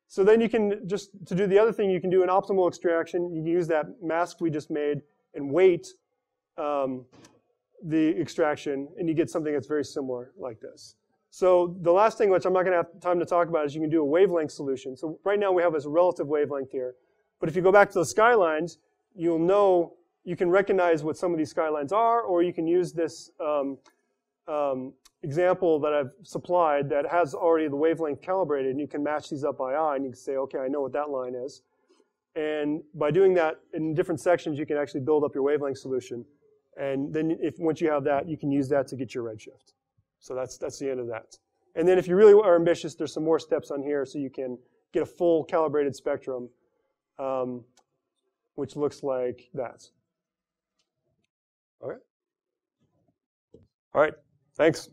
So then you can just, to do the other thing, you can do an optimal extraction. You can use that mask we just made and weight the extraction, and you get something that's very similar like this. So the last thing, which I'm not going to have time to talk about, is you can do a wavelength solution. So right now we have this relative wavelength here. But if you go back to the skylines, you'll know, you can recognize what some of these skylines are, or you can use this example that I've supplied that has already the wavelength calibrated, and you can match these up by eye, and you can say, okay, I know what that line is. And by doing that in different sections, you can actually build up your wavelength solution. And then once you have that, you can use that to get your redshift. So that's the end of that. And then if you really are ambitious, there's some more steps on here so you can get a full calibrated spectrum, which looks like that. Okay. All right. Thanks.